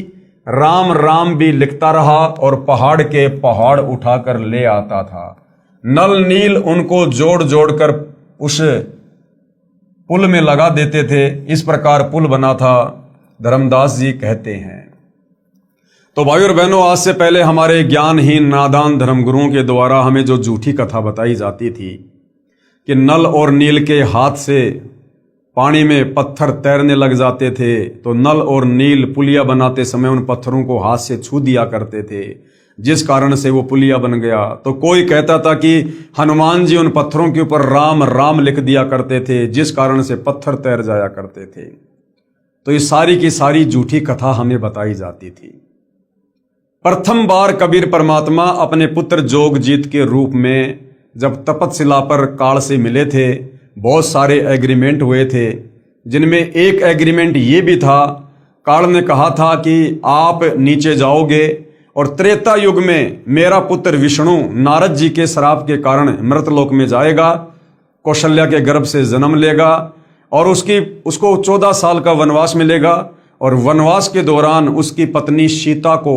राम राम भी लिखता रहा और पहाड़ के पहाड़ उठाकर ले आता था। नल नील उनको जोड़ जोड़कर उस पुल में लगा देते थे। इस प्रकार पुल बना था, धर्मदास जी कहते हैं। तो भाई और बहनों, आज से पहले हमारे ज्ञानहीन नादान धर्मगुरुओं के द्वारा हमें जो झूठी कथा बताई जाती थी कि नल और नील के हाथ से पानी में पत्थर तैरने लग जाते थे, तो नल और नील पुलिया बनाते समय उन पत्थरों को हाथ से छू दिया करते थे, जिस कारण से वो पुलिया बन गया। तो कोई कहता था कि हनुमान जी उन पत्थरों के ऊपर राम राम लिख दिया करते थे, जिस कारण से पत्थर तैर जाया करते थे। तो ये सारी की सारी झूठी कथा हमें बताई जाती थी। प्रथम बार कबीर परमात्मा अपने पुत्र जोगजीत के रूप में जब तपतशिला पर काल से मिले थे, बहुत सारे एग्रीमेंट हुए थे, जिनमें एक एग्रीमेंट ये भी था, काल ने कहा था कि आप नीचे जाओगे और त्रेता युग में मेरा पुत्र विष्णु नारद जी के श्राप के कारण मृतलोक में जाएगा, कौशल्या के गर्भ से जन्म लेगा और उसको 14 साल का वनवास मिलेगा, और वनवास के दौरान उसकी पत्नी सीता को,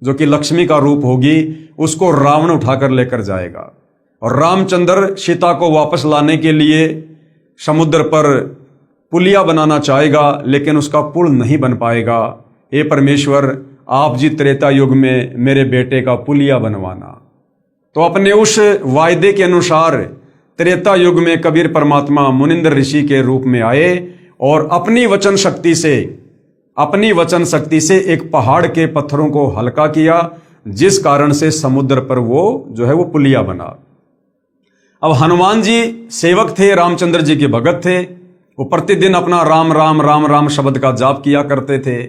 जो कि लक्ष्मी का रूप होगी, उसको रावण उठाकर लेकर जाएगा। और रामचंद्र सीता को वापस लाने के लिए समुद्र पर पुलिया बनाना चाहेगा, लेकिन उसका पुल नहीं बन पाएगा। हे परमेश्वर, आप जी त्रेता युग में मेरे बेटे का पुलिया बनवाना। तो अपने उस वायदे के अनुसार त्रेता युग में कबीर परमात्मा मुनिंद्र ऋषि के रूप में आए और अपनी वचन शक्ति से एक पहाड़ के पत्थरों को हल्का किया, जिस कारण से समुद्र पर वो पुलिया बना। अब हनुमान जी सेवक थे, रामचंद्र जी के भगत थे। वो प्रतिदिन अपना राम राम राम राम शब्द का जाप किया करते थे।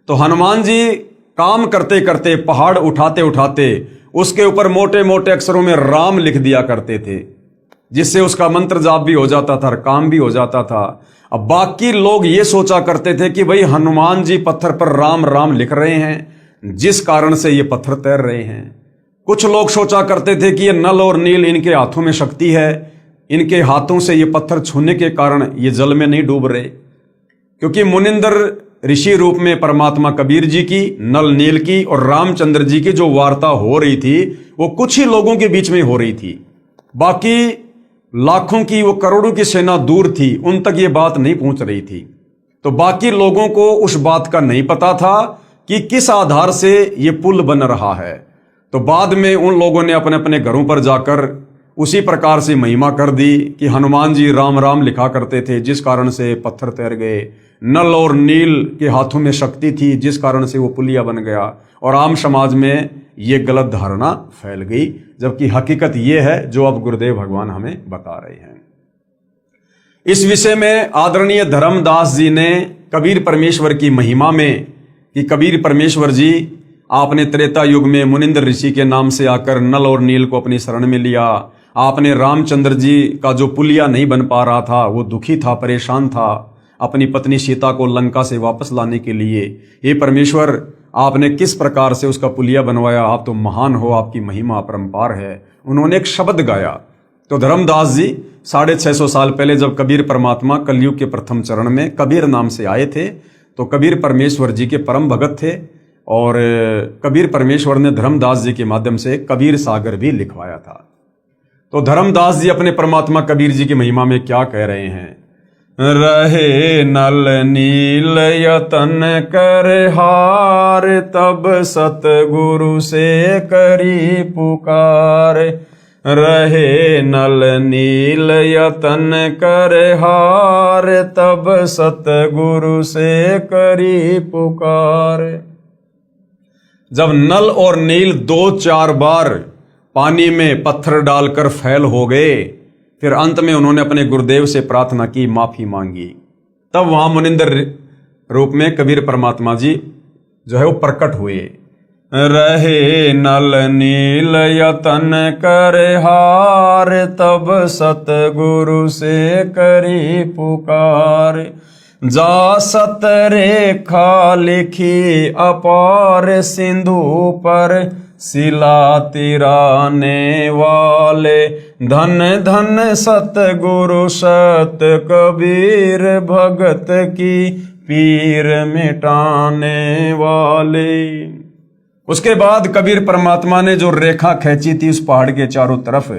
तो हनुमान जी काम करते करते, पहाड़ उठाते उठाते उसके ऊपर मोटे मोटे अक्षरों में राम लिख दिया करते थे, जिससे उसका मंत्र जाप भी हो जाता था और काम भी हो जाता था। अब बाकी लोग ये सोचा करते थे कि भाई हनुमान जी पत्थर पर राम राम लिख रहे हैं, जिस कारण से ये पत्थर तैर रहे हैं। कुछ लोग सोचा करते थे कि ये नल और नील इनके हाथों में शक्ति है, इनके हाथों से ये पत्थर छूने के कारण ये जल में नहीं डूब रहे। क्योंकि मुनिंद्र ऋषि रूप में परमात्मा कबीर जी की, नल नील की और रामचंद्र जी की जो वार्ता हो रही थी, वो कुछ ही लोगों के बीच में हो रही थी। बाकी लाखों की, वो करोड़ों की सेना दूर थी, उन तक ये बात नहीं पहुंच रही थी। तो बाकी लोगों को उस बात का नहीं पता था कि किस आधार से ये पुल बन रहा है। तो बाद में उन लोगों ने अपने अपने घरों पर जाकर उसी प्रकार से महिमा कर दी कि हनुमान जी राम राम लिखा करते थे, जिस कारण से पत्थर तैर गए। नल और नील के हाथों में शक्ति थी, जिस कारण से वो पुलिया बन गया। और आम समाज में ये गलत धारणा फैल गई, जबकि हकीकत ये है जो अब गुरुदेव भगवान हमें बता रहे हैं। इस विषय में आदरणीय धर्मदास जी ने कबीर परमेश्वर की महिमा में, कि कबीर परमेश्वर जी आपने त्रेता युग में मुनिंद्र ऋषि के नाम से आकर नल और नील को अपनी शरण में लिया। आपने रामचंद्र जी का जो पुलिया नहीं बन पा रहा था, वो दुखी था, परेशान था, अपनी पत्नी सीता को लंका से वापस लाने के लिए। हे परमेश्वर, आपने किस प्रकार से उसका पुलिया बनवाया, आप तो महान हो, आपकी महिमा अपरंपार है। उन्होंने एक शब्द गाया। तो धर्मदास जी 650 साल पहले जब कबीर परमात्मा कलयुग के प्रथम चरण में कबीर नाम से आए थे, तो कबीर परमेश्वर जी के परम भगत थे, और कबीर परमेश्वर ने धर्मदास जी के माध्यम से कबीर सागर भी लिखवाया था। तो धर्मदास जी अपने परमात्मा कबीर जी की महिमा में क्या कह रहे हैं? रहे नल नील यतन कर हार, तब सतगुरु से करी पुकार। रहे नल नील यतन कर हार, तब सतगुरु से करी पुकार। जब नल और नील 2-4 बार पानी में पत्थर डालकर फैल हो गए, फिर अंत में उन्होंने अपने गुरुदेव से प्रार्थना की, माफी मांगी, तब वहां मुनिंद्र रूप में कबीर परमात्मा जी वो प्रकट हुए। रहे नल नील यतन कर हार, तब सतगुरु से करी पुकार। जा सत रेखा लिखी अपार, सिंधु पर शिला तिराने वाले। धन धन सतगुरु सत कबीर, भगत की पीर मिटाने वाले। उसके बाद कबीर परमात्मा ने जो रेखा खींची थी उस पहाड़ के चारों तरफ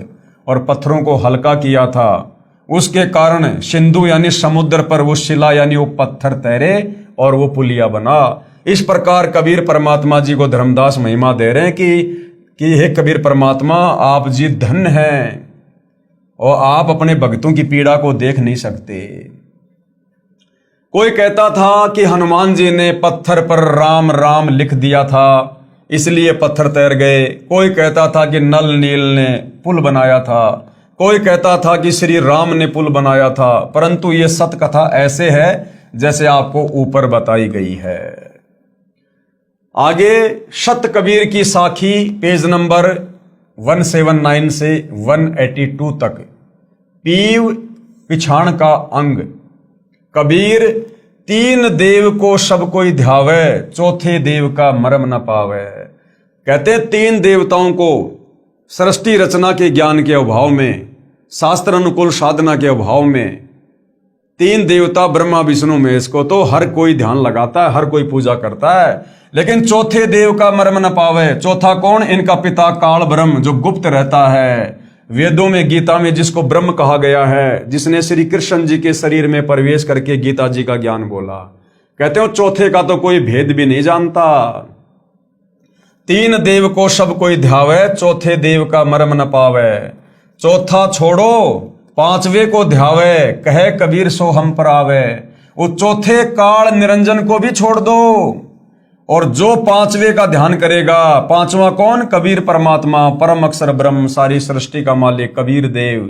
और पत्थरों को हल्का किया था, उसके कारण सिंधु यानी समुद्र पर वो शिला यानी वो पत्थर तैरे और वो पुलिया बना। इस प्रकार कबीर परमात्मा जी को धर्मदास महिमा दे रहे हैं कि हे कबीर परमात्मा, आप जी धन्य हैं और आप अपने भक्तों की पीड़ा को देख नहीं सकते। कोई कहता था कि हनुमान जी ने पत्थर पर राम राम लिख दिया था, इसलिए पत्थर तैर गए। कोई कहता था कि नल नील ने पुल बनाया था। कोई कहता था कि श्री राम ने पुल बनाया था। परंतु ये सत कथा ऐसे है जैसे आपको ऊपर बताई गई है। आगे शत कबीर की साखी पेज नंबर 179 से 182 तक। पीव पिछाण का अंग। कबीर तीन देव को सब कोई ध्यावे, चौथे देव का मरम न पावे। कहते 3 देवताओं को सृष्टि रचना के ज्ञान के अभाव में, शास्त्र अनुकूल साधना के अभाव में तीन देवता ब्रह्मा विष्णु महेश को तो हर कोई ध्यान लगाता है, हर कोई पूजा करता है, लेकिन चौथे देव का मर्म न पावे। चौथा कौन? इनका पिता काल ब्रह्म, जो गुप्त रहता है। वेदों में, गीता में जिसको ब्रह्म कहा गया है, जिसने श्री कृष्ण जी के शरीर में प्रवेश करके गीता जी का ज्ञान बोला, कहते हो चौथे का तो कोई भेद भी नहीं जानता। तीन देव को सब कोई ध्यावे, चौथे देव का मर्म न पावे। चौथा छोड़ो, पांचवे को ध्यावे, कहे कबीर सो हम पर आवे। वो चौथे काल निरंजन को भी छोड़ दो, और जो पांचवे का ध्यान करेगा, पांचवा कौन? कबीर परमात्मा, परम अक्षर ब्रह्म, सारी सृष्टि का मालिक कबीर देव।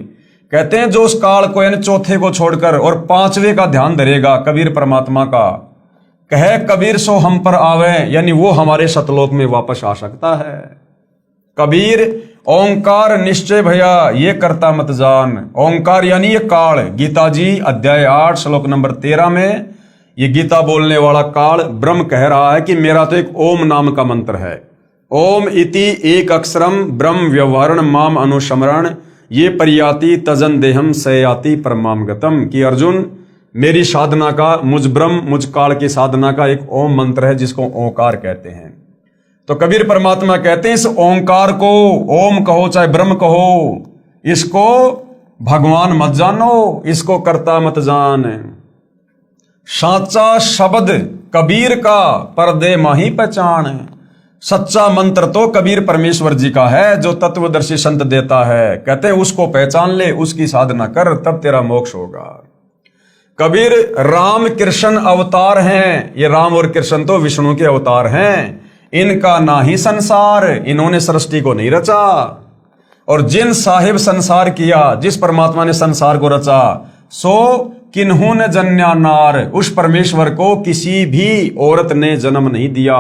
कहते हैं जो उस काल को यानी चौथे को छोड़कर और पांचवे का ध्यान धरेगा, कबीर परमात्मा का, कहे कबीर सो हम पर आवे, यानी वो हमारे सतलोक में वापस आ सकता है। कबीर ओंकार निश्चय भैया ये करता मत जान। ओंकार यानी ये काल। गीता जी अध्याय 8 श्लोक नंबर 13 में ये गीता बोलने वाला काल ब्रह्म कह रहा है कि मेरा तो एक ओम नाम का मंत्र है। ओम इति एक अक्षरम ब्रह्म व्यवहारण माम अनुस्मरण ये परियाति तजन देहम सयाति परमाम गतम। कि अर्जुन, मेरी साधना का, मुझ ब्रह्म, मुझ काल की साधना का एक ओम मंत्र है जिसको ओंकार कहते हैं। तो कबीर परमात्मा कहते हैं इस ओंकार को, ओम कहो चाहे ब्रह्म कहो, इसको भगवान मत जानो, इसको करता मत जान। साचा शब्द कबीर का पर्दे माही पहचान। सच्चा मंत्र तो कबीर परमेश्वर जी का है, जो तत्वदर्शी संत देता है। कहते हैं उसको पहचान ले, उसकी साधना कर, तब तेरा मोक्ष होगा। कबीर राम कृष्ण अवतार हैं। ये राम और कृष्ण तो विष्णु के अवतार हैं। इनका ना ही संसार, इन्होंने सृष्टि को नहीं रचा। और जिन साहिब संसार किया, जिस परमात्मा ने संसार को रचा, सो किन्हों ने जन्या नार, उस परमेश्वर को किसी भी औरत ने जन्म नहीं दिया।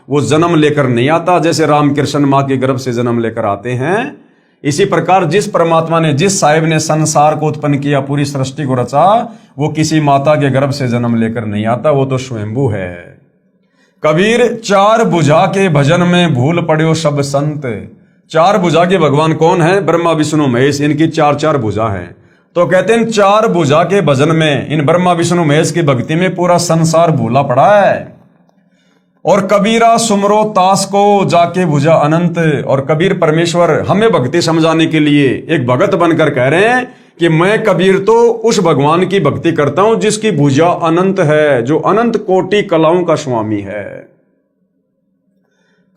वो जन्म लेकर नहीं आता, जैसे राम कृष्ण माँ के गर्भ से जन्म लेकर आते हैं। इसी प्रकार जिस परमात्मा ने, जिस साहिब ने संसार को उत्पन्न किया, पूरी सृष्टि को रचा, वो किसी माता के गर्भ से जन्म लेकर नहीं आता, वो तो स्वयंभू है। कबीर चार भुजा के भजन में भूल पड़े सब संत। चार भुजा के भगवान कौन है? ब्रह्मा विष्णु महेश, इनकी चार चार भुजा हैं। तो कहते हैं चार भुजा के भजन में, इन ब्रह्मा विष्णु महेश की भक्ति में पूरा संसार भूला पड़ा है। और कबीरा सुमरो तास को जाके भुजा अनंत। और कबीर परमेश्वर हमें भक्ति समझाने के लिए एक भगत बनकर कह रहे हैं कि मैं कबीर तो उस भगवान की भक्ति करता हूं जिसकी भुजा अनंत है, जो अनंत कोटि कलाओं का स्वामी है।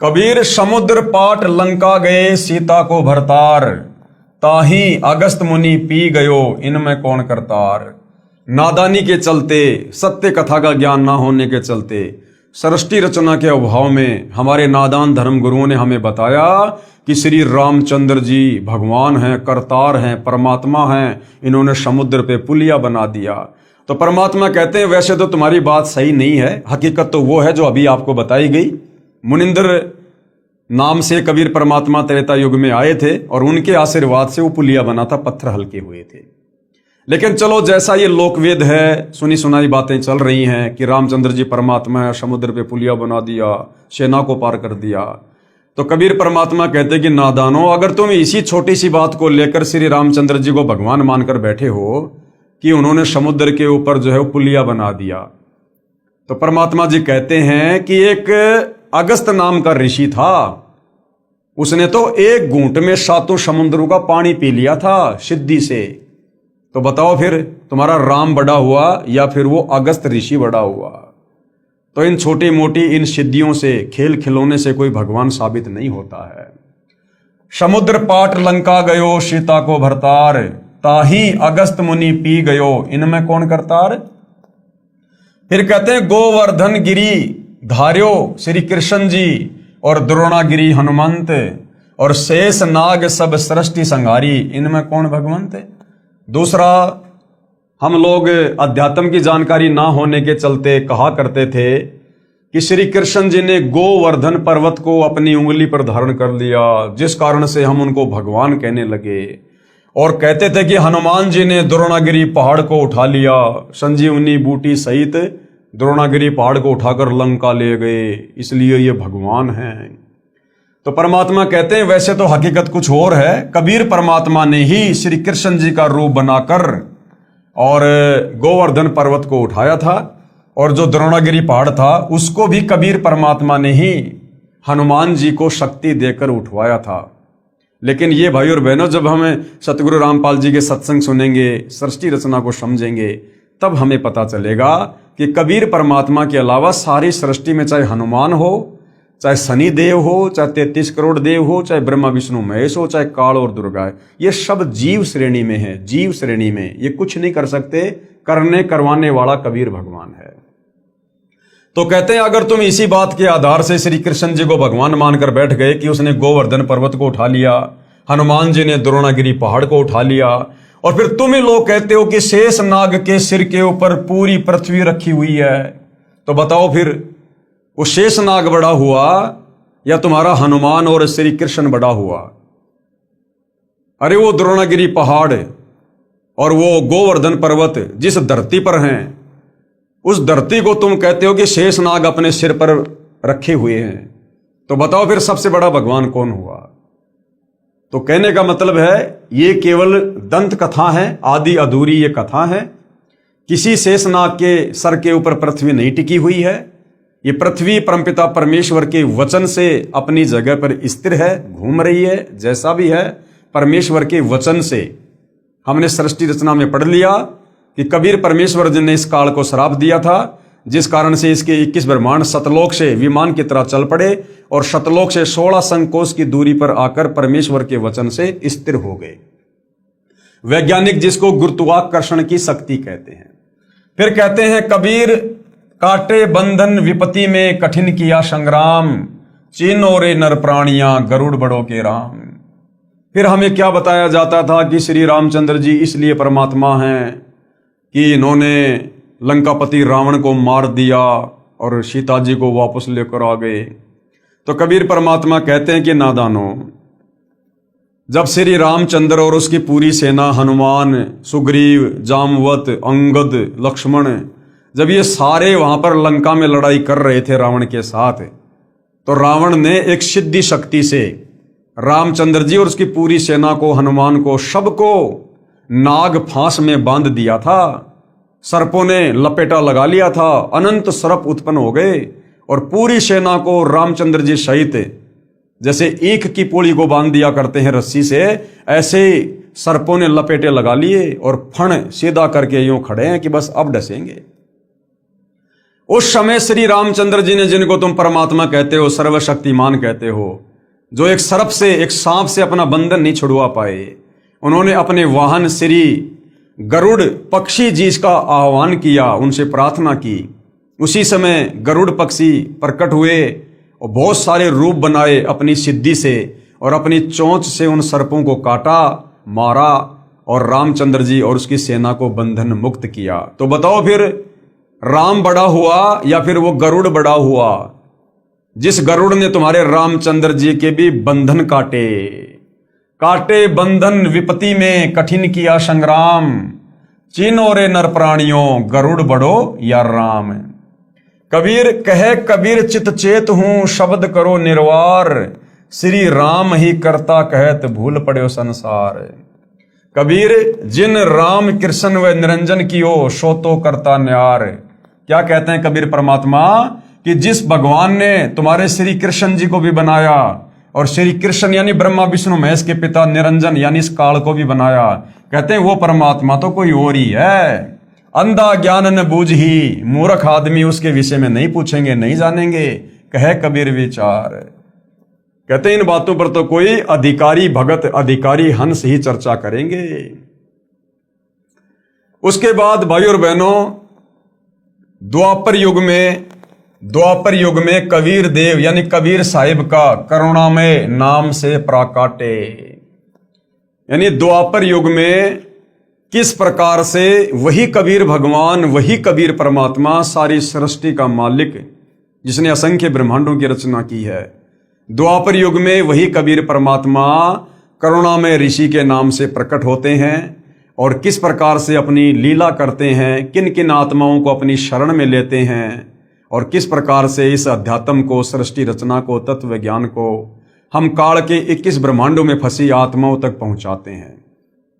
कबीर समुद्र पाट लंका गए सीता को भरतार, ताही अगस्त मुनि पी गयो इनमें कौन करतार। नादानी के चलते, सत्य कथा का ज्ञान ना होने के चलते, सृष्टि रचना के अभाव में हमारे नादान धर्म गुरुओं ने हमें बताया कि श्री रामचंद्र जी भगवान हैं, करतार हैं, परमात्मा हैं। इन्होंने समुद्र पे पुलिया बना दिया। तो परमात्मा कहते हैं वैसे तो तुम्हारी बात सही नहीं है, हकीकत तो वो है जो अभी आपको बताई गई। मुनिंद्र नाम से कबीर परमात्मा त्रेता युग में आए थे और उनके आशीर्वाद से वो पुलिया बना था, पत्थर हल्के हुए थे। लेकिन चलो, जैसा ये लोकवेद है, सुनी सुनाई बातें चल रही हैं कि रामचंद्र जी परमात्मा है, समुद्र पे पुलिया बना दिया, सेना को पार कर दिया। तो कबीर परमात्मा कहते कि नादानो, अगर तुम इसी छोटी सी बात को लेकर श्री रामचंद्र जी को भगवान मानकर बैठे हो कि उन्होंने समुद्र के ऊपर जो है वो पुलिया बना दिया, तो परमात्मा जी कहते हैं कि एक अगस्त नाम का ऋषि था, उसने तो एक घूंट में 7 समुद्रों का पानी पी लिया था सिद्धि से। तो बताओ फिर तुम्हारा राम बड़ा हुआ या फिर वो अगस्त ऋषि बड़ा हुआ? तो इन छोटी मोटी इन सिद्धियों से, खेल खिलौने से कोई भगवान साबित नहीं होता है। समुद्र पाट लंका गयो सीता को भरतार, ताही अगस्त मुनि पी गयो इनमें कौन करतार। फिर कहते हैं गोवर्धन गिरी धार्यो श्री कृष्ण जी और द्रोणागिरी हनुमंत, और शेष नाग सब सृष्टि संहारी इनमें कौन भगवंत। दूसरा, हम लोग अध्यात्म की जानकारी ना होने के चलते कहा करते थे कि श्री कृष्ण जी ने गोवर्धन पर्वत को अपनी उंगली पर धारण कर लिया, जिस कारण से हम उनको भगवान कहने लगे। और कहते थे कि हनुमान जी ने द्रोणागिरी पहाड़ को उठा लिया, संजीवनी बूटी सहित द्रोणागिरी पहाड़ को उठाकर लंका ले गए, इसलिए ये भगवान हैं। तो परमात्मा कहते हैं वैसे तो हकीकत कुछ और है। कबीर परमात्मा ने ही श्री कृष्ण जी का रूप बनाकर और गोवर्धन पर्वत को उठाया था, और जो द्रोणागिरी पहाड़ था उसको भी कबीर परमात्मा ने ही हनुमान जी को शक्ति देकर उठवाया था। लेकिन ये भाई और बहनों, जब हमें सतगुरु रामपाल जी के सत्संग सुनेंगे, सृष्टि रचना को समझेंगे, तब हमें पता चलेगा कि कबीर परमात्मा के अलावा सारी सृष्टि में चाहे हनुमान हो, चाहे शनि देव हो, चाहे 33 करोड़ देव हो, चाहे ब्रह्मा विष्णु महेश हो, चाहे काल और दुर्गा है, ये सब जीव श्रेणी में है। जीव श्रेणी में ये कुछ नहीं कर सकते, करने करवाने वाला कबीर भगवान है। तो कहते हैं अगर तुम इसी बात के आधार से श्री कृष्ण जी को भगवान मानकर बैठ गए कि उसने गोवर्धन पर्वत को उठा लिया, हनुमान जी ने द्रोणागिरी पहाड़ को उठा लिया, और फिर तुम ही लोग कहते हो कि शेष नाग के सिर के ऊपर पूरी पृथ्वी रखी हुई है, तो बताओ फिर वो शेष नाग बड़ा हुआ या तुम्हारा हनुमान और श्री कृष्ण बड़ा हुआ? अरे वो द्रोणागिरी पहाड़ और वो गोवर्धन पर्वत जिस धरती पर हैं, उस धरती को तुम कहते हो कि शेष नाग अपने सिर पर रखे हुए हैं, तो बताओ फिर सबसे बड़ा भगवान कौन हुआ? तो कहने का मतलब है ये केवल दंत कथा है, आदि अधूरी ये कथा है। किसी शेष नाग के सर के ऊपर पृथ्वी नहीं टिकी हुई है। ये पृथ्वी परमपिता परमेश्वर के वचन से अपनी जगह पर स्थिर है, घूम रही है, जैसा भी है परमेश्वर के वचन से। हमने सृष्टि रचना में पढ़ लिया कि कबीर परमेश्वर जी ने इस काल को श्राप दिया था, जिस कारण से इसके 21 ब्रह्मांड सतलोक से विमान की तरह चल पड़े और सतलोक से 16 संकोश की दूरी पर आकर परमेश्वर के वचन से स्थिर हो गए। वैज्ञानिक जिसको गुरुत्वाकर्षण की शक्ति कहते हैं। फिर कहते हैं कबीर काटे बंधन विपत्ति में कठिन किया संग्राम, चीनो रे नर प्राणियां गरुड़ बड़ों के राम। फिर हमें क्या बताया जाता था कि श्री रामचंद्र जी इसलिए परमात्मा हैं कि इन्होंने लंकापति रावण को मार दिया और सीता जी को वापस लेकर आ गए। तो कबीर परमात्मा कहते हैं कि नादानो, जब श्री रामचंद्र और उसकी पूरी सेना हनुमान, सुग्रीव, जामवत, अंगद, लक्ष्मण, जब ये सारे वहां पर लंका में लड़ाई कर रहे थे रावण के साथ, तो रावण ने एक सिद्धि शक्ति से रामचंद्र जी और उसकी पूरी सेना को, हनुमान को, सबको नाग फांस में बांध दिया था। सर्पों ने लपेटा लगा लिया था, अनंत सर्प उत्पन्न हो गए और पूरी सेना को रामचंद्र जी सहित, जैसे ईख की पोली को बांध दिया करते हैं रस्सी से, ऐसे सर्पों ने लपेटे लगा लिए और फण सीधा करके यूं खड़े हैं कि बस अब डसेंगे। उस समय श्री रामचंद्र जी ने, जिनको तुम परमात्मा कहते हो, सर्वशक्तिमान कहते हो, जो एक सर्प से, एक सांप से अपना बंधन नहीं छुड़वा पाए, उन्होंने अपने वाहन श्री गरुड़ पक्षी जी का आह्वान किया, उनसे प्रार्थना की। उसी समय गरुड़ पक्षी प्रकट हुए और बहुत सारे रूप बनाए अपनी सिद्धि से, और अपनी चोंच से उन सर्पों को काटा, मारा और रामचंद्र जी और उसकी सेना को बंधन मुक्त किया। तो बताओ फिर राम बड़ा हुआ या फिर वो गरुड़ बड़ा हुआ, जिस गरुड़ ने तुम्हारे रामचंद्र जी के भी बंधन काटे? काटे बंधन विपत्ति में कठिन किया संग्राम, चीनो रे नर प्राणियों गरुड़ बड़ो या राम। कबीर कहे कबीर चित चेत हूं शब्द करो निर्वार, श्री राम ही करता कहत भूल पड़े संसार। कबीर जिन राम कृष्ण व निरंजन कियो सो तो करता न्यार। क्या कहते हैं कबीर परमात्मा कि जिस भगवान ने तुम्हारे श्री कृष्ण जी को भी बनाया, और श्री कृष्ण यानी ब्रह्मा विष्णु महेश के पिता, निरंजन यानी इस काल को भी बनाया, कहते हैं वो परमात्मा तो कोई और ही है। अंधा ज्ञान न बूझ ही, मूर्ख आदमी उसके विषय में नहीं पूछेंगे, नहीं जानेंगे, कहे कबीर विचार। कहते हैं इन बातों पर तो कोई अधिकारी भगत, अधिकारी हंस ही चर्चा करेंगे। उसके बाद भाई और बहनों, द्वापर युग में कबीर देव यानी कबीर साहिब का करुणामय नाम से प्राकाटे, यानी द्वापर युग में किस प्रकार से वही कबीर भगवान, वही कबीर परमात्मा, सारी सृष्टि का मालिक, जिसने असंख्य ब्रह्मांडों की रचना की है, द्वापर युग में वही कबीर परमात्मा करुणामय ऋषि के नाम से प्रकट होते हैं और किस प्रकार से अपनी लीला करते हैं, किन किन आत्माओं को अपनी शरण में लेते हैं, और किस प्रकार से इस अध्यात्म को, सृष्टि रचना को, तत्व ज्ञान को हम काल के 21 ब्रह्मांडों में फंसी आत्माओं तक पहुंचाते हैं।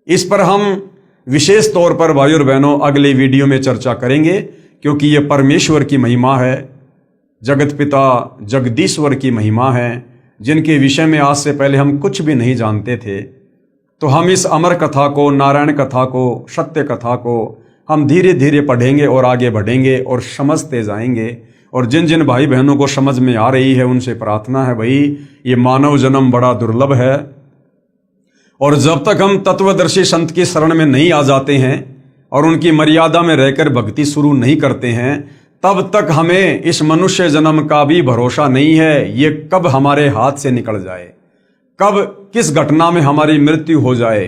इस पर हम विशेष तौर पर भाई और बहनों अगले वीडियो में चर्चा करेंगे, क्योंकि ये परमेश्वर की महिमा है, जगत पिता जगदीश्वर की महिमा है, जिनके विषय में आज से पहले हम कुछ भी नहीं जानते थे। तो हम इस अमर कथा को, नारायण कथा को, सत्य कथा को हम धीरे धीरे पढ़ेंगे और आगे बढ़ेंगे और समझते जाएंगे। और जिन जिन भाई बहनों को समझ में आ रही है उनसे प्रार्थना है, भाई ये मानव जन्म बड़ा दुर्लभ है, और जब तक हम तत्वदर्शी संत की शरण में नहीं आ जाते हैं और उनकी मर्यादा में रहकर भक्ति शुरू नहीं करते हैं, तब तक हमें इस मनुष्य जन्म का भी भरोसा नहीं है। ये कब हमारे हाथ से निकल जाए, कब किस घटना में हमारी मृत्यु हो जाए,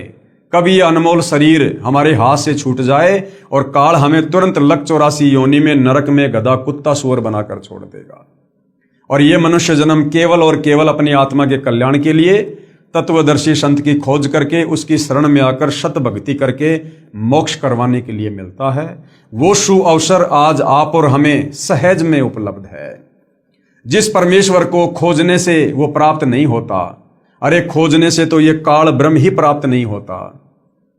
कब ये अनमोल शरीर हमारे हाथ से छूट जाए और काल हमें तुरंत लक 84 योनि में, नरक में गधा कुत्ता सुअर बनाकर छोड़ देगा। और ये मनुष्य जन्म केवल और केवल अपनी आत्मा के कल्याण के लिए तत्वदर्शी संत की खोज करके, उसकी शरण में आकर सत भक्ति करके मोक्ष करवाने के लिए मिलता है। वो शु अवसर आज आप और हमें सहज में उपलब्ध है। जिस परमेश्वर को खोजने से वो प्राप्त नहीं होता, अरे खोजने से तो ये काल ब्रह्म ही प्राप्त नहीं होता।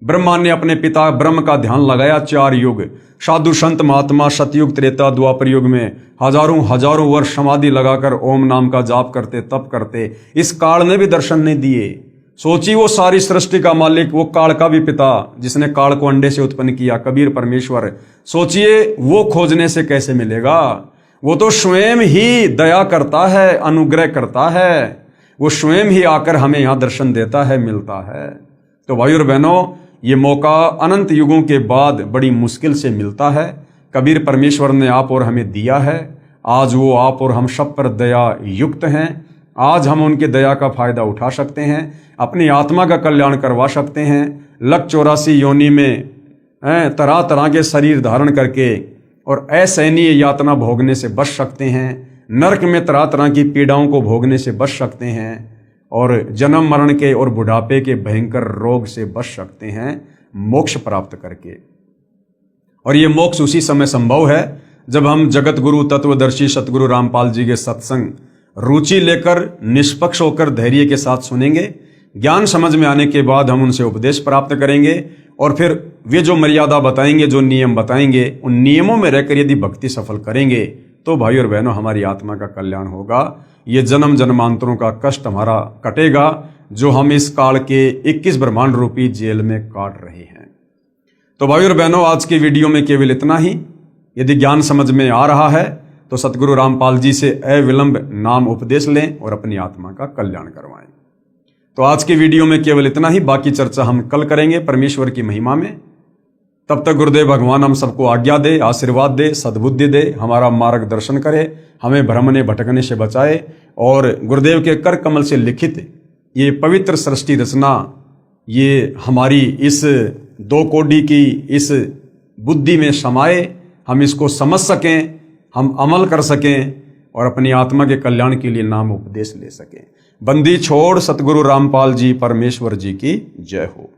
ब्रह्मा ने अपने पिता ब्रह्म का ध्यान लगाया 4 युग, साधु संत महात्मा सतयुग त्रेता द्वापर युग में हजारों हजारों वर्ष समाधि लगाकर ओम नाम का जाप करते, तप करते, इस काल ने भी दर्शन नहीं दिए। सोचिए वो सारी सृष्टि का मालिक, वो काल का भी पिता, जिसने काल को अंडे से उत्पन्न किया, कबीर परमेश्वर, सोचिए वो खोजने से कैसे मिलेगा। वो तो स्वयं ही दया करता है, अनुग्रह करता है, वो स्वयं ही आकर हमें यहां दर्शन देता है, मिलता है। तो भाई और बहनों, ये मौका अनंत युगों के बाद बड़ी मुश्किल से मिलता है। कबीर परमेश्वर ने आप और हमें दिया है। आज वो आप और हम सब पर दया युक्त हैं। आज हम उनकी दया का फायदा उठा सकते हैं, अपनी आत्मा का कल्याण करवा सकते हैं। लक 84 योनि में तरह तरह के शरीर धारण करके और असहनीय यातना भोगने से बच सकते हैं। नरक में तरह तरह की पीड़ाओं को भोगने से बच सकते हैं और जन्म मरण के और बुढ़ापे के भयंकर रोग से बच सकते हैं मोक्ष प्राप्त करके। और ये मोक्ष उसी समय संभव है जब हम जगत गुरु तत्वदर्शी सतगुरु रामपाल जी के सत्संग रुचि लेकर, निष्पक्ष होकर, धैर्य के साथ सुनेंगे। ज्ञान समझ में आने के बाद हम उनसे उपदेश प्राप्त करेंगे और फिर वे जो मर्यादा बताएंगे, जो नियम बताएंगे, उन नियमों में रहकर यदि भक्ति सफल करेंगे तो भाई और बहनों हमारी आत्मा का कल्याण होगा। ये जन्म जन्मांतरों का कष्ट हमारा कटेगा जो हम इस काल के 21 ब्रह्मांड रूपी जेल में काट रहे हैं। तो भाई और बहनों, आज की वीडियो में केवल इतना ही। यदि ज्ञान समझ में आ रहा है तो सतगुरु रामपाल जी से अविलंब नाम उपदेश लें और अपनी आत्मा का कल्याण करवाएं। तो आज की वीडियो में केवल इतना ही, बाकी चर्चा हम कल करेंगे परमेश्वर की महिमा में। तब तक गुरुदेव भगवान हम सबको आज्ञा दे, आशीर्वाद दे, सद्बुद्धि दे, हमारा मार्गदर्शन करे, हमें भ्रमने भटकने से बचाए और गुरुदेव के कर कमल से लिखित ये पवित्र सृष्टि रचना, ये हमारी इस 2 कोडी की इस बुद्धि में समाये, हम इसको समझ सकें, हम अमल कर सकें और अपनी आत्मा के कल्याण के लिए नाम उपदेश ले सकें। बंदी छोड़ सतगुरु रामपाल जी परमेश्वर जी की जय हो।